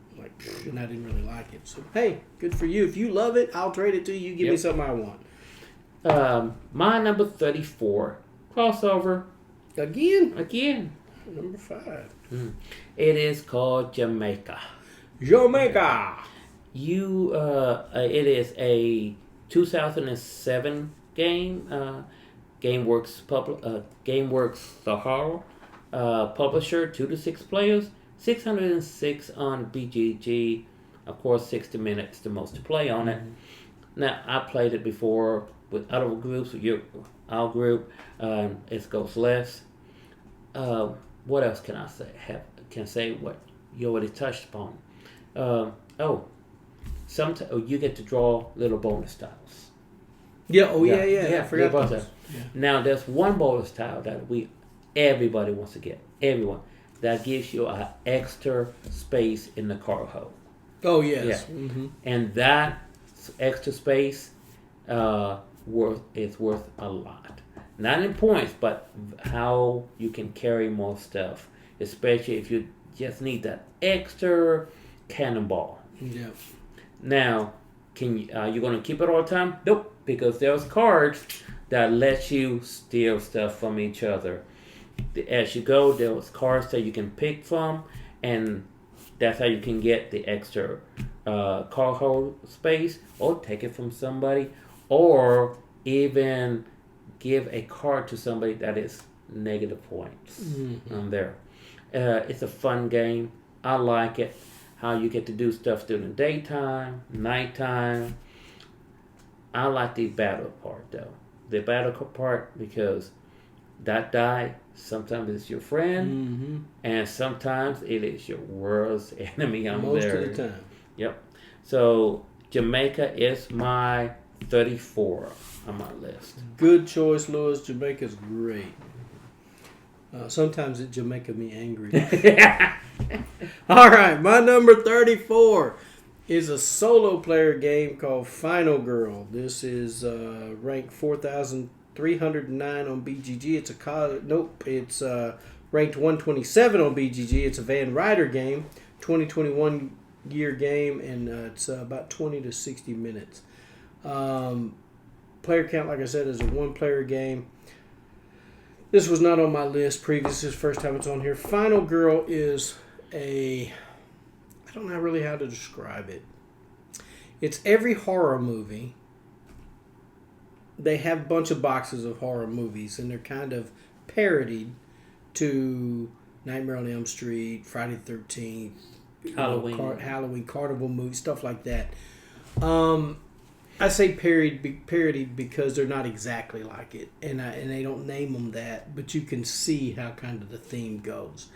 and I didn't really like it. So, hey, good for you. If you love it, I'll trade it to you. Give me something I want. My number 34, crossover. Again. Number 5. It is called Jamaica. Jamaica. It is a 2007 game. GameWorks Sahara. Publisher 2 to 6 players. 606 on BGG. Of course, 60 minutes the most to play on it. Now I played it before with other groups. our group. It goes less. What else can I say? Can say what you already touched upon. Oh, sometimes you get to draw little bonus tiles. Yeah. Oh yeah. I forgot about those. that. Yeah. Now there's one bonus tile that everybody wants to get. Everyone that gives you an extra space in the cargo hold. Oh yes. Yeah. Mm-hmm. And that extra space is worth a lot. Not in points, but how you can carry more stuff, especially if you just need that extra cannonball. Yeah. Now, you going to keep it all the time? Nope, because there's cards that let you steal stuff from each other. As you go, there's cards that you can pick from, and that's how you can get the extra card hold space, or take it from somebody, or even give a card to somebody that is negative points on there. It's a fun game. I like it. How you get to do stuff during the daytime, nighttime. I like the battle part though. The battle part because that die sometimes it's your friend, and sometimes it is your world's enemy. Most of the time. Yep. So Jamaica is my 34 on my list. Good choice, Lewis. Jamaica's great. Sometimes it Jamaica me angry. All right, my number 34 is a solo player game called Final Girl. This is ranked 4,309 on BGG. It's it's ranked 127 on BGG. It's a Van Ryder game, 2021 year game, and it's about 20 to 60 minutes. Player count, like I said, is a one-player game. This was not on my list previous. This is the first time it's on here. Final Girl is I don't know really how to describe it. It's every horror movie. They have a bunch of boxes of horror movies, and they're kind of parodied to Nightmare on Elm Street, Friday the 13th, Halloween, Carnival movies, stuff like that. I say parodied because they're not exactly like it, and they don't name them that, but you can see how kind of the theme goes.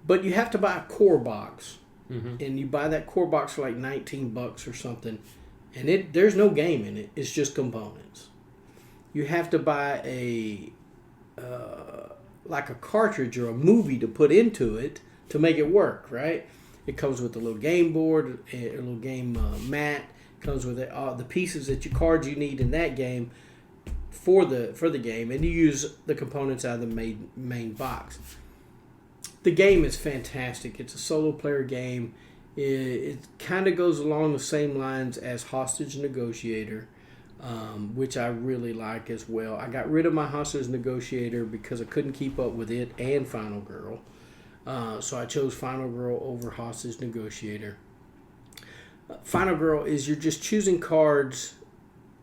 But you have to buy a core box, and you buy that core box for like $19 or something, and there's no game in it. It's just components. You have to buy like a cartridge or a movie to put into it to make it work, right? It comes with a little game board, a little game mat. Comes with the pieces cards you need in that game for the game, and you use the components out of the main box. The game is fantastic. It's a solo player game. It kind of goes along the same lines as Hostage Negotiator, which I really like as well. I got rid of my Hostage Negotiator because I couldn't keep up with it and Final Girl, so I chose Final Girl over Hostage Negotiator. Final Girl is you're just choosing cards.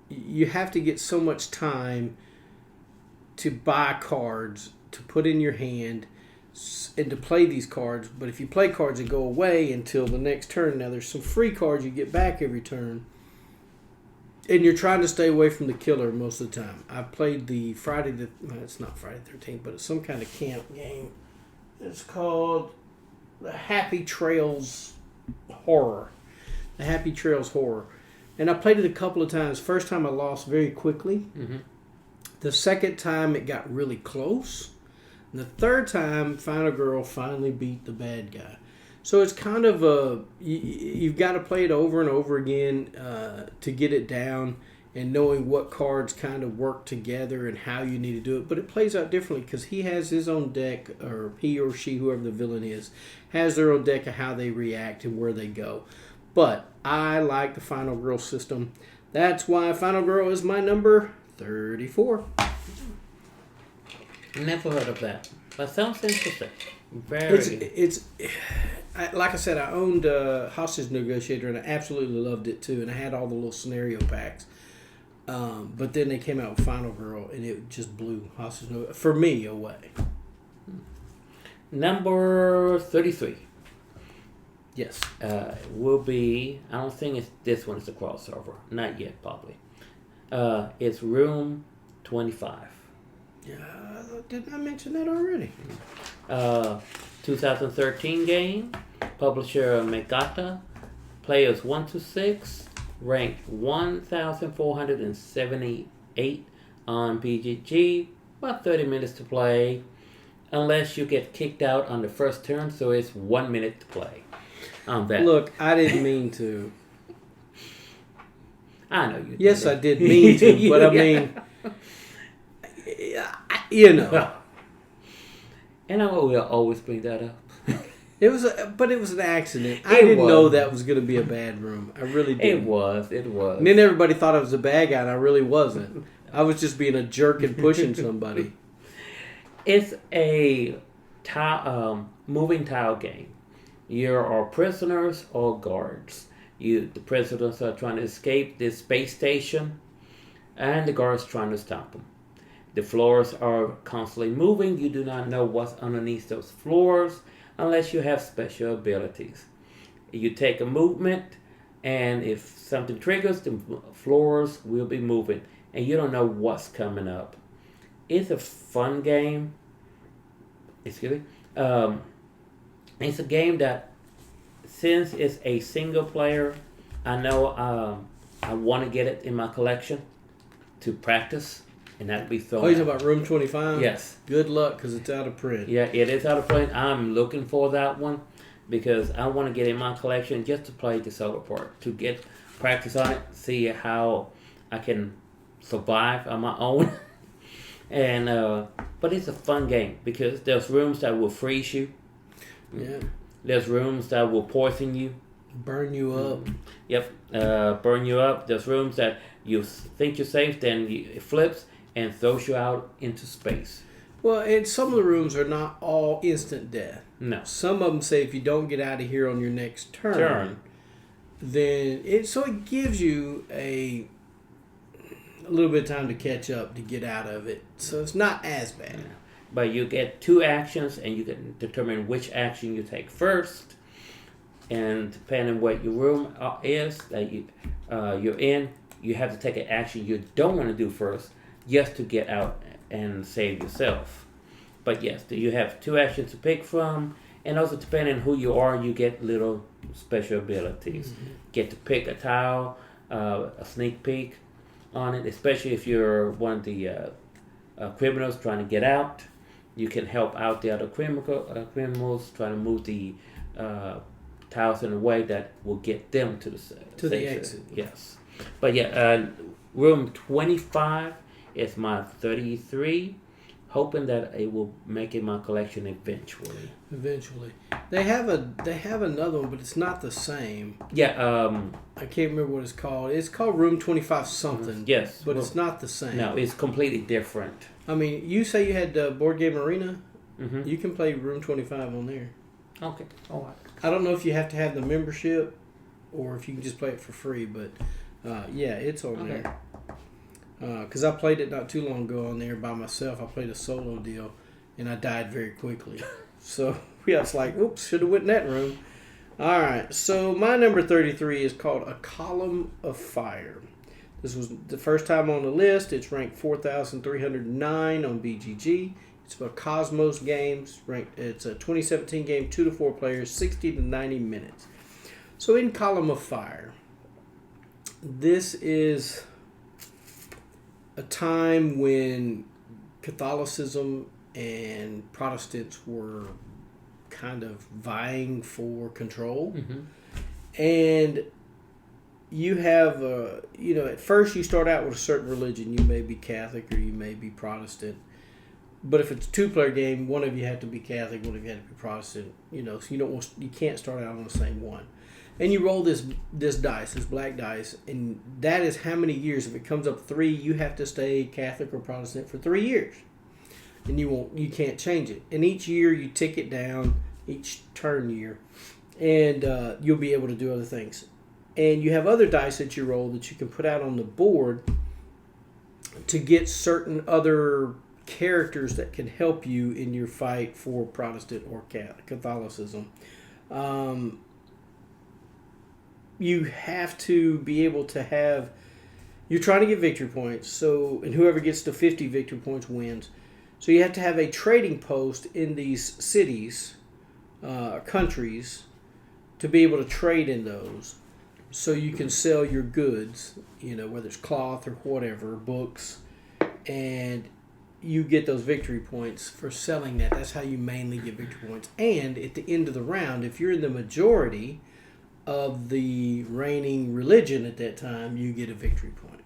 You have to get so much time to buy cards to put in your hand and to play these cards. But if you play cards, they go away until the next turn. Now, there's some free cards you get back every turn. And you're trying to stay away from the killer most of the time. I've played the it's not Friday the 13th, but it's some kind of camp game. It's called the Happy Trails Horror. The Happy Trails Horror. And I played it a couple of times. First time I lost very quickly. The second time it got really close. And the third time, Final Girl finally beat the bad guy. So it's kind of you've got to play it over and over again to get it down, and knowing what cards kind of work together and how you need to do it. But it plays out differently because he has his own deck, or he or she, whoever the villain is, has their own deck of how they react and where they go. But I like the Final Girl system. That's why Final Girl is my number 34. Never heard of that. That sounds interesting. Like I said, I owned Hostage Negotiator, and I absolutely loved it too. And I had all the little scenario packs. But then they came out with Final Girl, and it just blew Hostage Negotiator, for me, away. Number 33. Yes. Will be, I don't think this one is a crossover. Not yet, probably. It's Room 25. Yeah, didn't I mention that already? 2013 game, publisher Megata, players 1 to 6, ranked 1,478 on PGG, about 30 minutes to play, unless you get kicked out on the first turn, so it's 1 minute to play on that. Look, I didn't mean to. I know you did. Yes, I did mean to, but I mean, you know. And I will always bring that up. It was an accident. I didn't know that was going to be a bad room. I really didn't. It was. And then everybody thought I was a bad guy, and I really wasn't. I was just being a jerk and pushing somebody. It's a moving tile game. You are prisoners or guards. The prisoners are trying to escape this space station, and the guards trying to stop them. The floors are constantly moving. You do not know what's underneath those floors unless you have special abilities. You take a movement, and if something triggers, the floors will be moving, and you don't know what's coming up. It's a fun game. Excuse me. It's a game that, since it's a single player, I know I want to get it in my collection to practice, and that'll be thrown. Oh, you're talking about Room 25? Yes. Good luck, because it's out of print. Yeah, it is out of print. I'm looking for that one because I want to get in my collection just to play the solo part, to get practice on it, see how I can survive on my own. And but it's a fun game because there's rooms that will freeze you. Yeah. There's rooms that will poison you. Burn you up. Yep, burn you up. There's rooms that you think you're safe, then it flips and throws you out into space. Well, and some of the rooms are not all instant death. No. Some of them say if you don't get out of here on your next turn. Then it gives you a little bit of time to catch up to get out of it. So it's not as bad. Yeah. But you get 2 actions, and you can determine which action you take first. And depending what your room is that you're in, you have to take an action you don't want to do first, just to get out and save yourself. But yes, you have 2 actions to pick from, and also depending on who you are, you get little special abilities. Mm-hmm. Get to pick a tile, a sneak peek on it, especially if you're one of the criminals trying to get out. You can help out the other criminals trying to move the tiles in a way that will get them to the exit. Yes. But yeah, room 25 is my 33. Hoping that it will make it my collection eventually. They have another one, but it's not the same. Yeah. I can't remember what it's called. It's called Room 25 something. Yes. But it's not the same. No, it's completely different. I mean, you say you had Board Game Arena. Mm-hmm. You can play Room 25 on there. Okay. All right. I don't know if you have to have the membership or if you can just play it for free, but yeah, it's on there. Because I played it not too long ago on there by myself. I played a solo deal, and I died very quickly. So yeah, it's like, oops, should have went in that room. All right, so my number 33 is called A Column of Fire. This was the first time on the list. It's ranked 4,309 on BGG. It's a Cosmos games. It's a 2017 game, 2 to 4 players, 60 to 90 minutes. So in Column of Fire, this is a time when Catholicism and Protestants were kind of vying for control. Mm-hmm. And you have, at first you start out with a certain religion. You may be Catholic or you may be Protestant. But if it's a 2-player game, one of you have to be Catholic, one of you have to be Protestant. So you can't start out on the same one. And you roll this dice, this black dice, and that is how many years. If it comes up 3, you have to stay Catholic or Protestant for 3 years, and you can't change it. And each year you tick it down, each turn year, and you'll be able to do other things. And you have other dice that you roll that you can put out on the board to get certain other characters that can help you in your fight for Protestant or Catholicism. You have to be able to have You're trying to get victory points. So, and whoever gets to 50 victory points wins. So you have to have a trading post in these cities, countries, to be able to trade in those. So you can sell your goods, whether it's cloth or whatever, books, and you get those victory points for selling that. That's how you mainly get victory points. And at the end of the round, if you're in the majority of the reigning religion at that time, you get a victory point.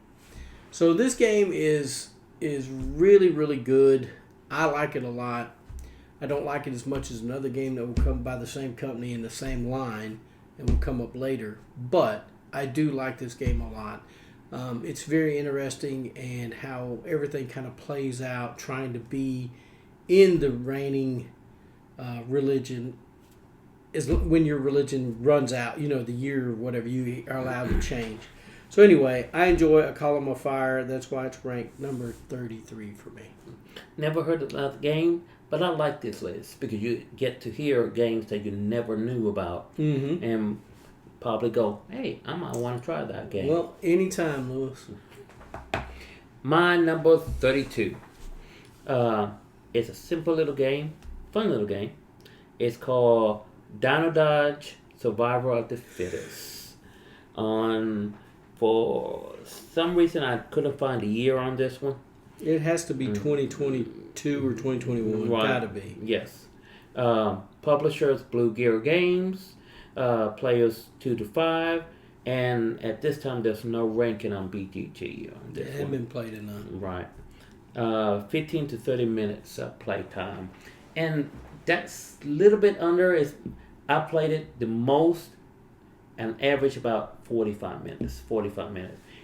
So this game is really, really good. I like it a lot. I don't like it as much as another game that will come by the same company in the same line and will come up later. But I do like this game a lot. It's very interesting, and how everything kind of plays out, trying to be in the reigning religion is when your religion runs out, the year or whatever, you are allowed to change. So anyway, I enjoy A Column of Fire. That's why it's ranked number 33 for me. Never heard of the game, but I like this list because you get to hear games that you never knew about, and probably go, hey, I might want to try that game. Well, anytime, Lewis. My number 32. It's a simple little game, fun little game. It's called Dino Dodge Survivor of the Fittest. For some reason, I couldn't find a year on this one. It has to be 2022 or 2021. Right. Gotta be. Yes. Publishers Blue Gear Games. Players 2 to 5. And at this time, there's no ranking on BGG on this It one. hasn't been played enough. Right. 15 to 30 minutes of play time. And that's a little bit under. I played it the most, an average about 45 minutes.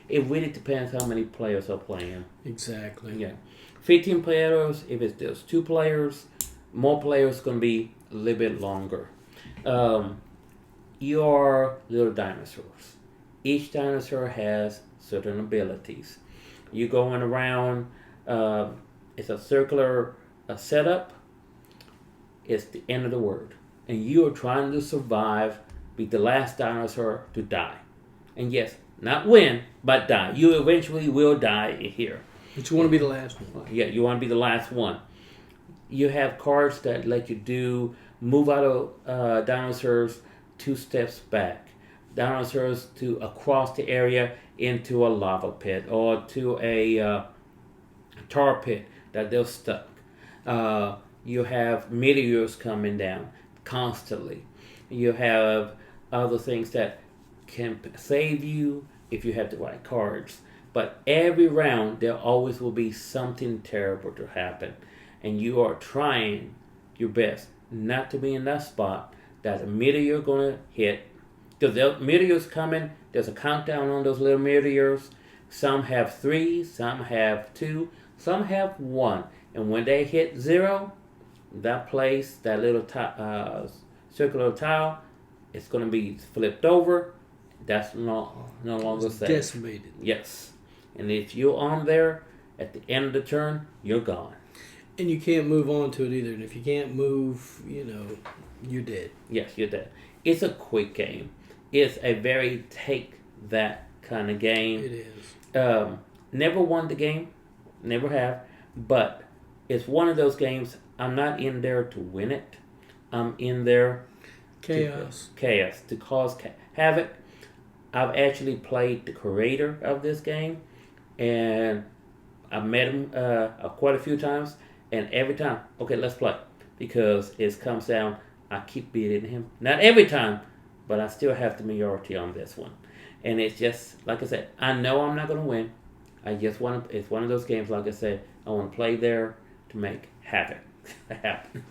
It really depends how many players are playing. Exactly. Yeah. 15 players, if it's just 2 players, more players going to be a little bit longer. Your little dinosaurs. Each dinosaur has certain abilities. You're going around, it's a circular setup. It's the end of the world. And you are trying to survive, be the last dinosaur to die. And yes, not win, but die. You eventually will die here. But you want to be the last one. Yeah, you want to be the last one. You have cards that let you move out of dinosaurs 2 steps back. Dinosaurs to across the area into a lava pit or to a tar pit that they're stuck. You have meteors coming down constantly. You have other things that can save you if you have the right cards. But every round, there always will be something terrible to happen. And you are trying your best not to be in that spot that a meteor going to hit. Because the meteors coming, there's a countdown on those little meteors. Some have 3, some have 2, some have 1. And when they hit 0, that place, that little circular tile, it's going to be flipped over. That's no longer safe. Decimated. Yes. And if you're on there, at the end of the turn, you're gone. And you can't move on to it either. And if you can't move, you're dead. Yes, you're dead. It's a quick game. It's a very take that kind of game. It is. Never won the game. Never have. But it's one of those games, I'm not in there to win it. I'm in there Chaos. To cause havoc. I've actually played the creator of this game, and I met him quite a few times, and every time, okay, let's play, because it comes down, I keep beating him. Not every time, but I still have the majority on this one. And it's just, like I said, I know I'm not going to win. I just want to, it's one of those games, like I said, I want to play there to make havoc happen.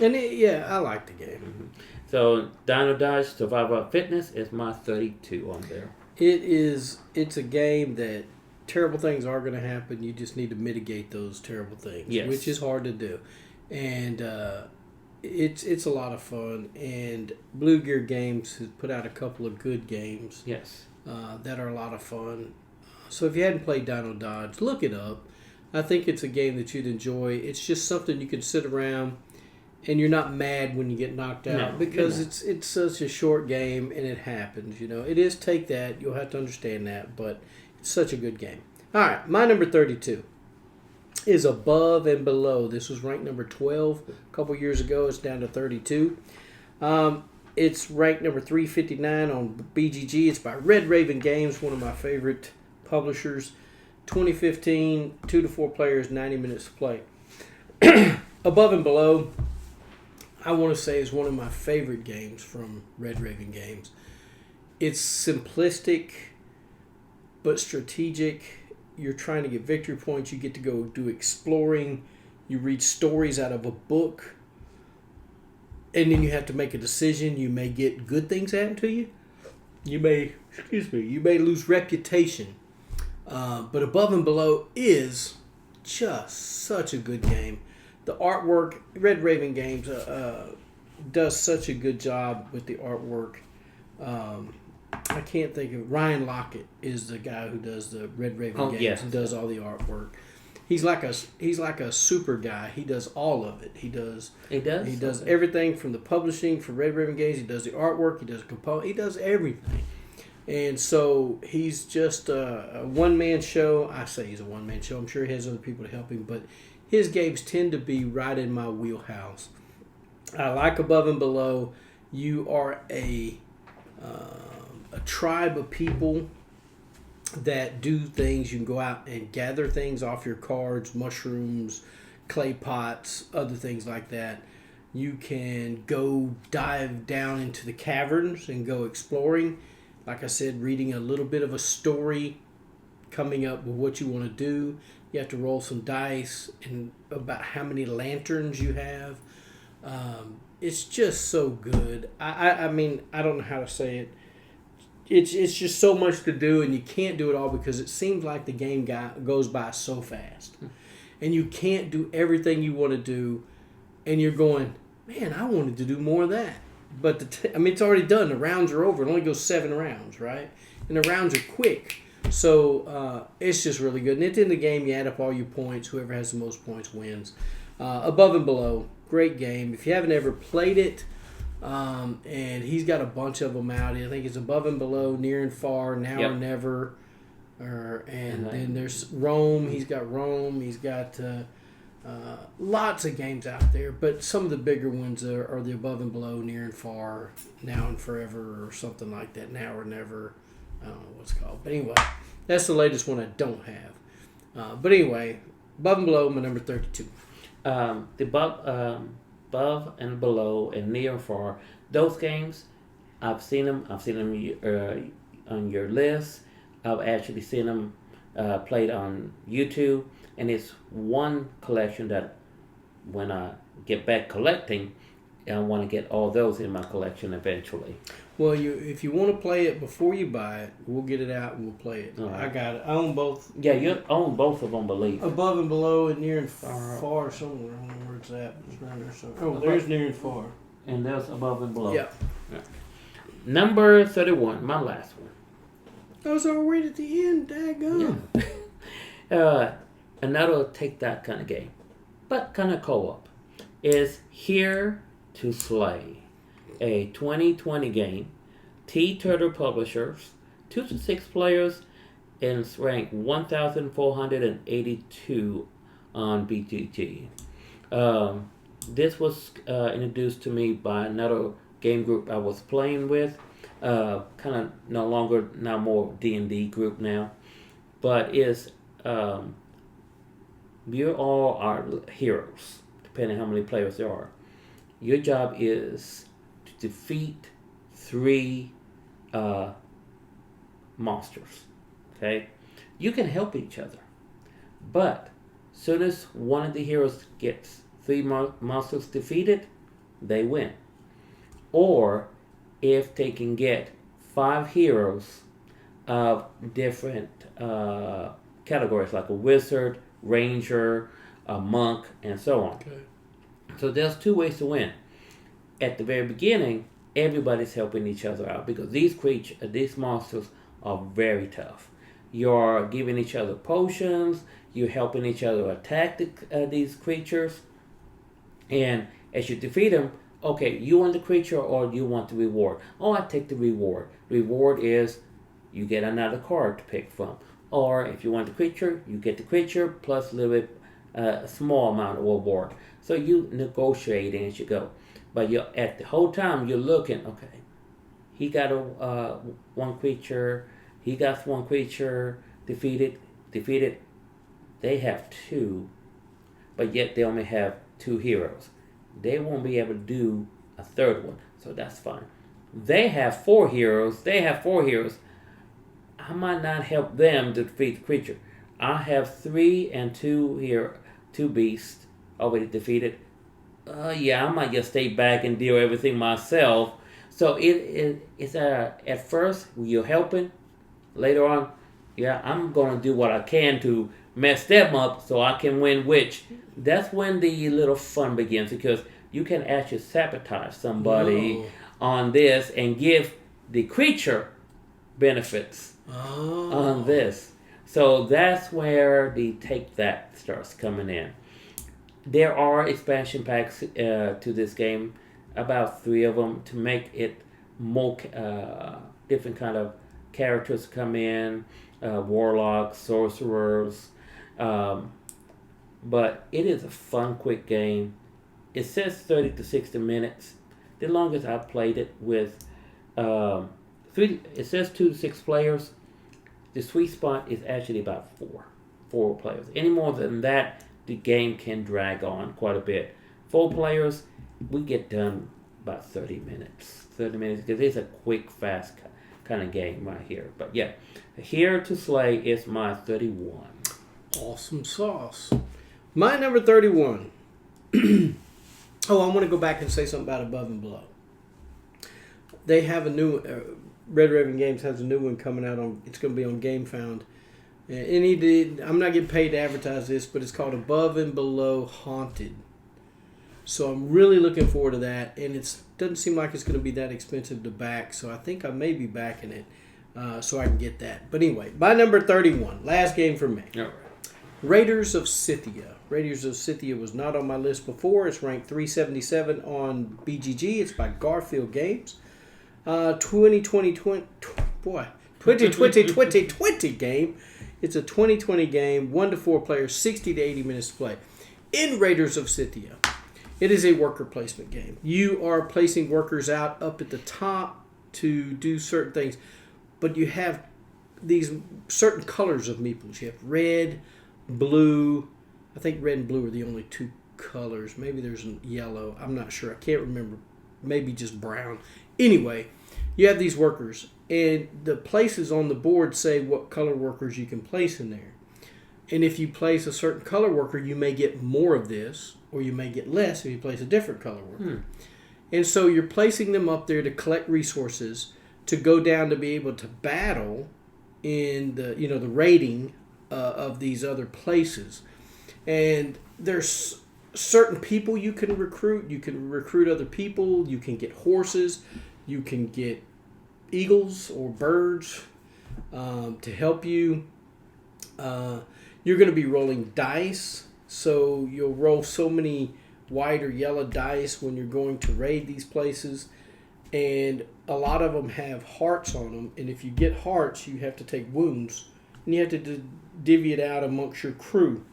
And I like the game. Mm-hmm. So, Dino Dodge Survivor of Fitness is my 32 on there. It's a game that terrible things are going to happen. You just need to mitigate those terrible things, yes, which is hard to do. And it's a lot of fun. And Blue Gear Games has put out a couple of good games. Yes. That are a lot of fun. So if you hadn't played Dino Dodge, look it up. I think it's a game that you'd enjoy. It's just something you can sit around and you're not mad when you get knocked out, because it's such a short game and it happens. It is take that. You'll have to understand that, but Such a good game. All right, my number 32 is Above and Below. This was ranked number 12 a couple years ago. It's down to 32. It's ranked number 359 on BGG. It's by Red Raven Games, one of my favorite publishers. 2015, 2 to 4 players, 90 minutes to play. Above and Below, I want to say, is one of my favorite games from Red Raven Games. It's simplistic but strategic. You're trying to get victory points. You get to go do exploring. You read stories out of a book. And then you have to make a decision. You may get good things happen to you. You may lose reputation. But Above and Below is just such a good game. The artwork, Red Raven Games does such a good job with the artwork. I can't think of Ryan Lockett is the guy who does the Red Raven Games yes. and does all the artwork. He's like a super guy. He does all of it. He does everything from the publishing for Red Raven Games. He does the artwork. He does he does everything. And so he's just a one-man show. I say he's a one-man show. I'm sure he has other people to help him, but his games tend to be right in my wheelhouse. I like Above and Below. You are a tribe of people that do things. You can go out and gather things off your cards, mushrooms, clay pots, other things like that. You can go dive down into the caverns and go exploring. Like I said, reading a little bit of a story, coming up with what you want to do. You have to roll some dice and about how many lanterns you have. It's just so good. I mean, I don't know how to say it. It's just so much to do, and you can't do it all because it seems like the game goes by so fast. And you can't do everything you want to do, and you're going, man, I wanted to do more of that. But, it's already done. The rounds are over. It only goes 7 rounds, right? And the rounds are quick. So it's just really good. And at the end of the game, you add up all your points. Whoever has the most points wins. Above and Below, great game. If you haven't ever played it, and he's got a bunch of them out. I think it's Above and Below, Near and Far, Now or Never. And then there's Rome. He's got Rome. He's got lots of games out there. But some of the bigger ones are the Above and Below, Near and Far, Now and Forever, or something like that. Now or Never. I don't know what it's called. But anyway, that's the latest one I don't have. But anyway, Above and Below, my number 32. The Above and Below and Near and Far, those games, I've seen them on your list. I've actually seen them played on YouTube, and it's one collection that when I get back collecting, I want to get all those in my collection eventually. Well, if you want to play it before you buy it, we'll get it out and we'll play it. Right. I got it. I own both. Yeah, you own both of them, I believe. Above and Below and Near and Far somewhere. I don't know where it's at. It's around there somewhere. Oh, there's Near and Far. And there's Above and Below. Yeah. Number 31, my last one. I was already at the end. Daggone. Yeah. Another take that kind of game, but kind of co-op, is Here to Slay, a 2020 game. Turtle Publishers, 2 to 6 players, and it's ranked 1,482 on BGG. This was introduced to me by another game group I was playing with. Kind of now more D&D group now, but is you all are heroes, depending on how many players there are. Your job is to defeat 3 monsters. Okay, you can help each other, but soon as one of the heroes gets 3 monsters defeated, they win. Or if they can get 5 heroes of different categories, like a wizard, ranger, a monk, and so on. Okay. So there's 2 ways to win. At the very beginning, everybody's helping each other out because these monsters are very tough. You're giving each other potions. You're helping each other attack these creatures. And as you defeat them, okay, you want the creature or you want the reward? Oh, I take the reward. Reward is you get another card to pick from. Or if you want the creature, you get the creature plus a little bit, a small amount of reward. So you negotiating as you go. But you're at the whole time you're looking. Okay, he got a one creature. He got one creature defeated. Defeated. They have two, but yet they only have two heroes. They won't be able to do a third one, so that's fine. They have four heroes. They have four heroes. I might not help them to defeat the creature. I have three and two here, two beasts already defeated. Yeah, I might just stay back and deal everything myself. So it's at first you're helping. Later on, yeah, I'm gonna do what I can to mess them up so I can win. Which that's when the little fun begins because you can actually sabotage somebody on this and give the creature benefits on this. So that's where the take that starts coming in. There are expansion packs to this game, about 3 of them, to make it more different kind of characters come in, warlocks, sorcerers. But it is a fun, quick game. It says 30 to 60 minutes. The longest I played it with, it says 2 to 6 players. The sweet spot is actually about 4 players. Any more than that, the game can drag on quite a bit. 4 players, we get done about 30 minutes. 30 minutes because it's a quick, fast kind of game right here. But yeah, Here to Slay is my 31. Awesome sauce. My number 31. Oh, I want to go back and say something about Above and Below. They have a new Red Raven Games has a new one coming out on. It's going to be on GameFound. And I'm not getting paid to advertise this, but it's called Above and Below Haunted. So I'm really looking forward to that, and it doesn't seem like it's going to be that expensive to back. So I think I may be backing it, so I can get that. But anyway, by number 31, last game for me. All right. Raiders of Scythia. Raiders of Scythia was not on my list before. It's ranked 377 on BGG. It's by Garfield Games. 2020 game. It's a 2020 game, 1 to 4 players, 60 to 80 minutes to play. In Raiders of Scythia, it is a worker placement game. You are placing workers out up at the top to do certain things, but you have these certain colors of meeples. You have red, blue. I think red and blue are the only 2 colors. Maybe there's yellow. I'm not sure. I can't remember. Maybe just brown. Anyway, you have these workers, and the places on the board say what color workers you can place in there. And if you place a certain color worker, you may get more of this, or you may get less if you place a different color worker. And so you're placing them up there to collect resources to go down to be able to battle in the the raiding of these other places. And there's certain people you can recruit. You can recruit other people. You can get horses. You can get eagles or birds to help you. You're going to be rolling dice. So you'll roll so many white or yellow dice when you're going to raid these places. And a lot of them have hearts on them. And if you get hearts, you have to take wounds. And you have to divvy it out amongst your crew.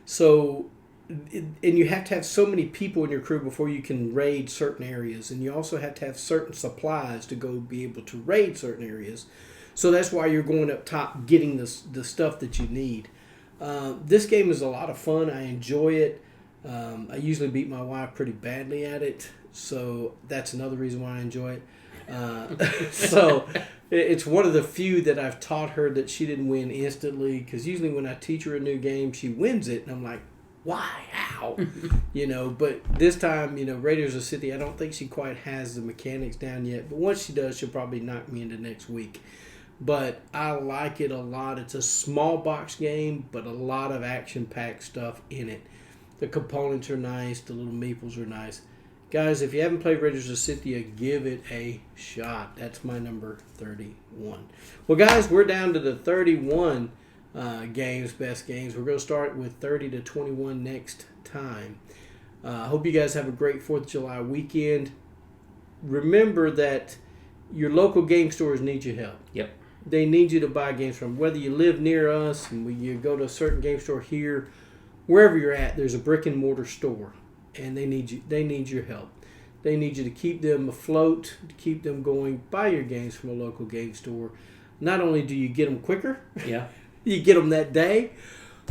So, and you have to have so many people in your crew before you can raid certain areas. And you also have to have certain supplies to go be able to raid certain areas. So that's why you're going up top getting the stuff that you need. This game is a lot of fun. I enjoy it. I usually beat my wife pretty badly at it. So that's another reason why I enjoy it. So it's one of the few that I've taught her that she didn't win instantly. Because usually when I teach her a new game, she wins it. And I'm like, why? How? But this time, Raiders of Scythia, I don't think she quite has the mechanics down yet. But once she does, she'll probably knock me into next week. But I like it a lot. It's a small box game, but a lot of action-packed stuff in it. The components are nice. The little meeples are nice. Guys, if you haven't played Raiders of Scythia, give it a shot. That's my number 31. Well, guys, we're down to the 31 best games. We're going to start with 30 to 21 next time. I hope you guys have a great 4th of July weekend. Remember that your local game stores need your help. Yep. they need you to buy games from. Whether you live near us and you go to a certain game store here, wherever you're at, there's a brick and mortar store, and they need you. They need your help. They need you to keep them afloat, to keep them going. Buy your games from a local game store. Not only do you get them quicker, Yeah. you get them that day,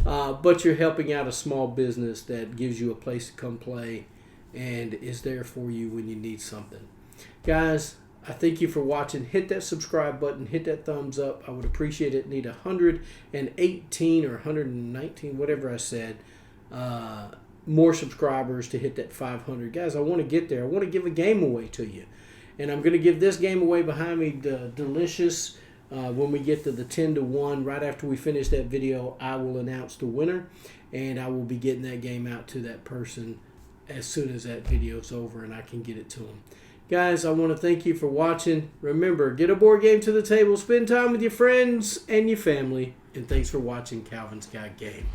but you're helping out a small business that gives you a place to come play and is there for you when you need something. Guys, I thank you for watching. Hit that subscribe button. Hit that thumbs up. I would appreciate it. Need 118 or 119, whatever I said, more subscribers to hit that 500. Guys, I want to get there. I want to give a game away to you. And I'm going to give this game away behind me, the Delicious. When we get to the 10-1, right after we finish that video, I will announce the winner. And I will be getting that game out to that person as soon as that video is over and I can get it to them. Guys, I want to thank you for watching. Remember, get a board game to the table, spend time with your friends and your family, and thanks for watching Calvin's Got Game.